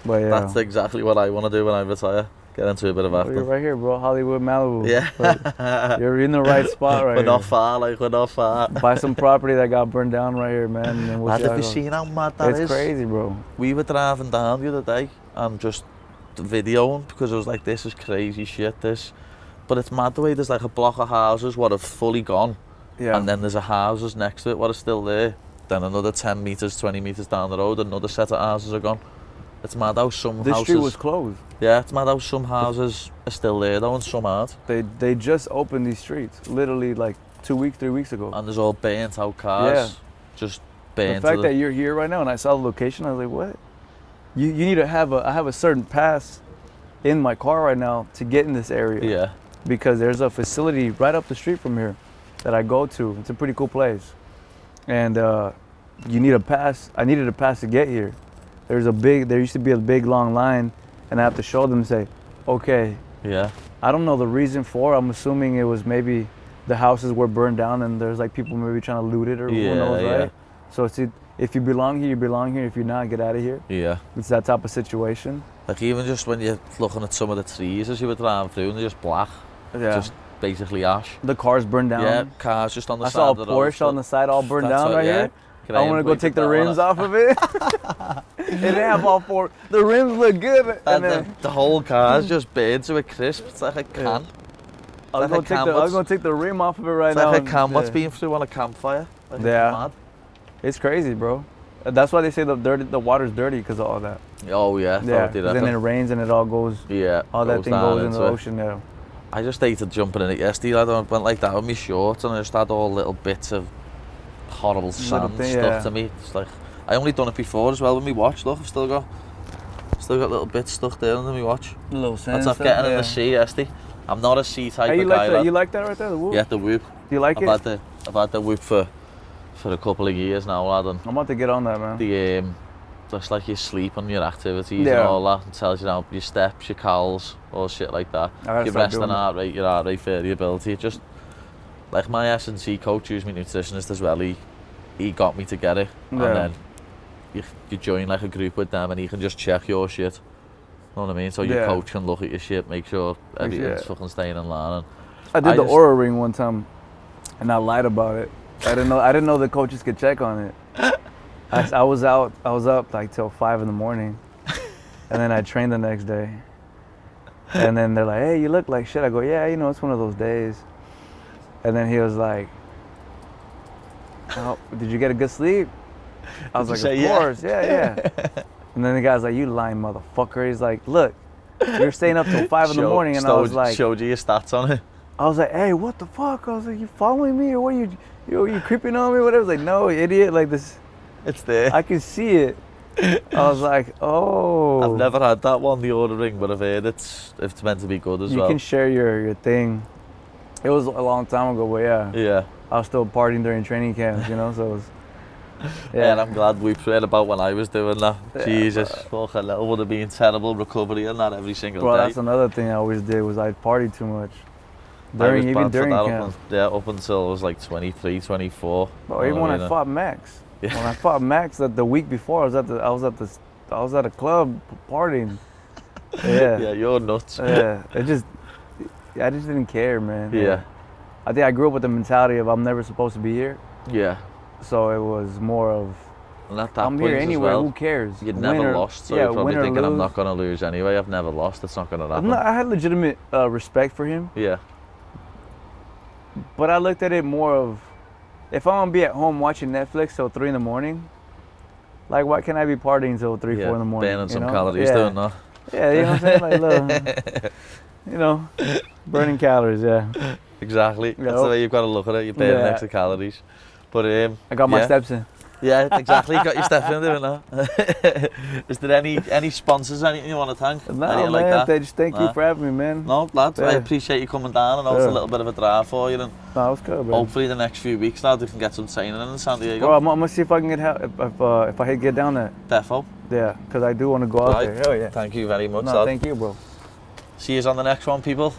But yeah, That's exactly what I want to do when I retire. Get into a bit of well, acting. you're right here, bro. Hollywood, Malibu. Yeah. But you're in the right spot right We're here. not far, like, we're not far. Buy some property that got burned down right here, man. And then we'll Lad, see how have it you goes. seen how mad that is? It's crazy, bro. We were driving down the other day and just videoing because I was like, this is crazy shit, this. But it's mad the way there's like a block of houses what have fully gone. Yeah. And then there's a houses next to it what are still there. Then another 10 metres, 20 metres down the road, another set of houses are gone. It's mad how some This houses... street was closed. Yeah, it's mad how some houses are still there though and some aren't. They just opened these streets literally like 2 weeks, 3 weeks ago. And there's all burnt out cars. Yeah. Just The burnt. fact that you're here right now and I saw the location, I was like, what? You need to have I have a certain pass in my car right now to get in this area. Yeah. Because there's a facility right up the street from here that I go to. It's a pretty cool place. And you need a pass. I needed a pass to get here. There used to be a big long line and I have to show them and say, okay. Yeah. I don't know the reason for it. I'm assuming it was maybe the houses were burned down and there's like people maybe trying to loot it or who knows, yeah. right? So if you belong here, you belong here. If you're not, get out of here. Yeah. It's that type of situation. Like even just when you're looking at some of the trees as you were driving through and they're just black. Yeah. Just basically ash. The cars burned down. Yeah, cars just on the I side saw a of the road. Porsche on the side all burned That's down what- right yeah. here. I want to go take the rims off of it. It didn't have all four. The rims look good. And then the whole car's just burned to a crisp. It's like a can. I was gonna take the rim off of it right It's now. like a can and- what's being through on a campfire. Like, Yeah. It's mad. It's crazy, bro. That's why they say the water's dirty because of all that. Oh yeah. Yeah. Then Then it rains and it all goes. yeah. All that thing down goes in the it. ocean now. I just hated jumping in it yesterday. I went like that with my shorts and I just had all little bits of horrible sand thing, stuck yeah. to me. It's like I only done it before as well with my watch. Look, I've still got little bits stuck there under my watch. Little sand That's off stuff, getting in yeah. the sea yesterday. I'm not a sea type Hey, you of like guy. that? lad. You like that right there? The whoop? Yeah, the whoop. Do you like it? I've had the whoop for a couple of years now, lad. And I'm about to get on that, man. the just like your sleep and your activities Yeah. and all that, and tells you now your steps, your calories, all shit like that. I gotta Your start rest doing and that. heart rate, your heart rate, variability. It just like my S&C coach, who's my nutritionist as well. He got me to get it, and Yeah. then you join like a group with them, and he can just check your shit. You know what I mean? So your Yeah. coach can look at your shit, make sure everything's yeah. fucking staying in line. And I did I the just- Aura ring one time, and I lied about it. I didn't know the coaches could check on it. I was up like till 5 in the morning, and then I trained the next day. And then they're like, "Hey, you look like shit." I go, "Yeah, it's one of those days." And then he was like, "Oh, did you get a good sleep?" I was Did like, you "Of say yeah?" course, yeah." And then the guy's like, "You lying motherfucker." He's like, "Look, you're staying up till 5 in the morning," and I was like, showed you your stats on it. I was like, "Hey, what the fuck?" I was like, "You following me or what? You creeping on me?" Whatever. Like, no, idiot. Like this, It's there. I can see it. I was like, "Oh." I've never had that one, the Order ring, but I've heard it's meant to be good as You well. can share your thing. It was a long time ago, but yeah, Yeah. I was still partying during training camps, so it was. Yeah, and I'm glad we read about when I was doing that. Yeah, Jesus, fucking hell, would have been terrible recovery and that every single Bro, day. that's another thing I always did was I'd party too much. I was Even banned for during that camp. up until I was like 23, 24. Bro, even when I fought Max. Yeah. When I fought Max the week before, I was at the club partying. Yeah. Yeah, you're nuts. Yeah. I just didn't care, man. Yeah. I think I grew up with the mentality of I'm never supposed to be here. Yeah. So it was more of And at that I'm point here as anyway, well, who cares? you'd Win never or- lost, so yeah, you're probably win or thinking I'm lose. not going to lose anyway. I've never lost, it's not going to happen. I had legitimate respect for him, Yeah. but I looked at it more of if I'm gonna be at home watching Netflix till 3 in the morning, Like, why can't I be partying till 3, 4 in the morning? Burning you some know? calories Yeah. doing that. Yeah, you know what I'm saying? Like, you know, burning calories, yeah. Exactly. That's the way you've got to look at it. You're burning extra calories. But I got my steps in. Yeah, exactly. You got your steps in doing that. Is there any sponsors, anything you want to thank? No, anything man, like that? just thank you for having me, man. No, lads, I Yeah. appreciate you coming down. I know it's a little bit of a drive for you, and No, it's good, bro. hopefully the next few weeks now they can get some training in San Diego. Bro, I'm gonna see if I can get help if I get down there. Defo. Yeah, because I do want to go out there. Hell yeah. Thank you very much, No, lad. thank you, bro. See you on the next one, people.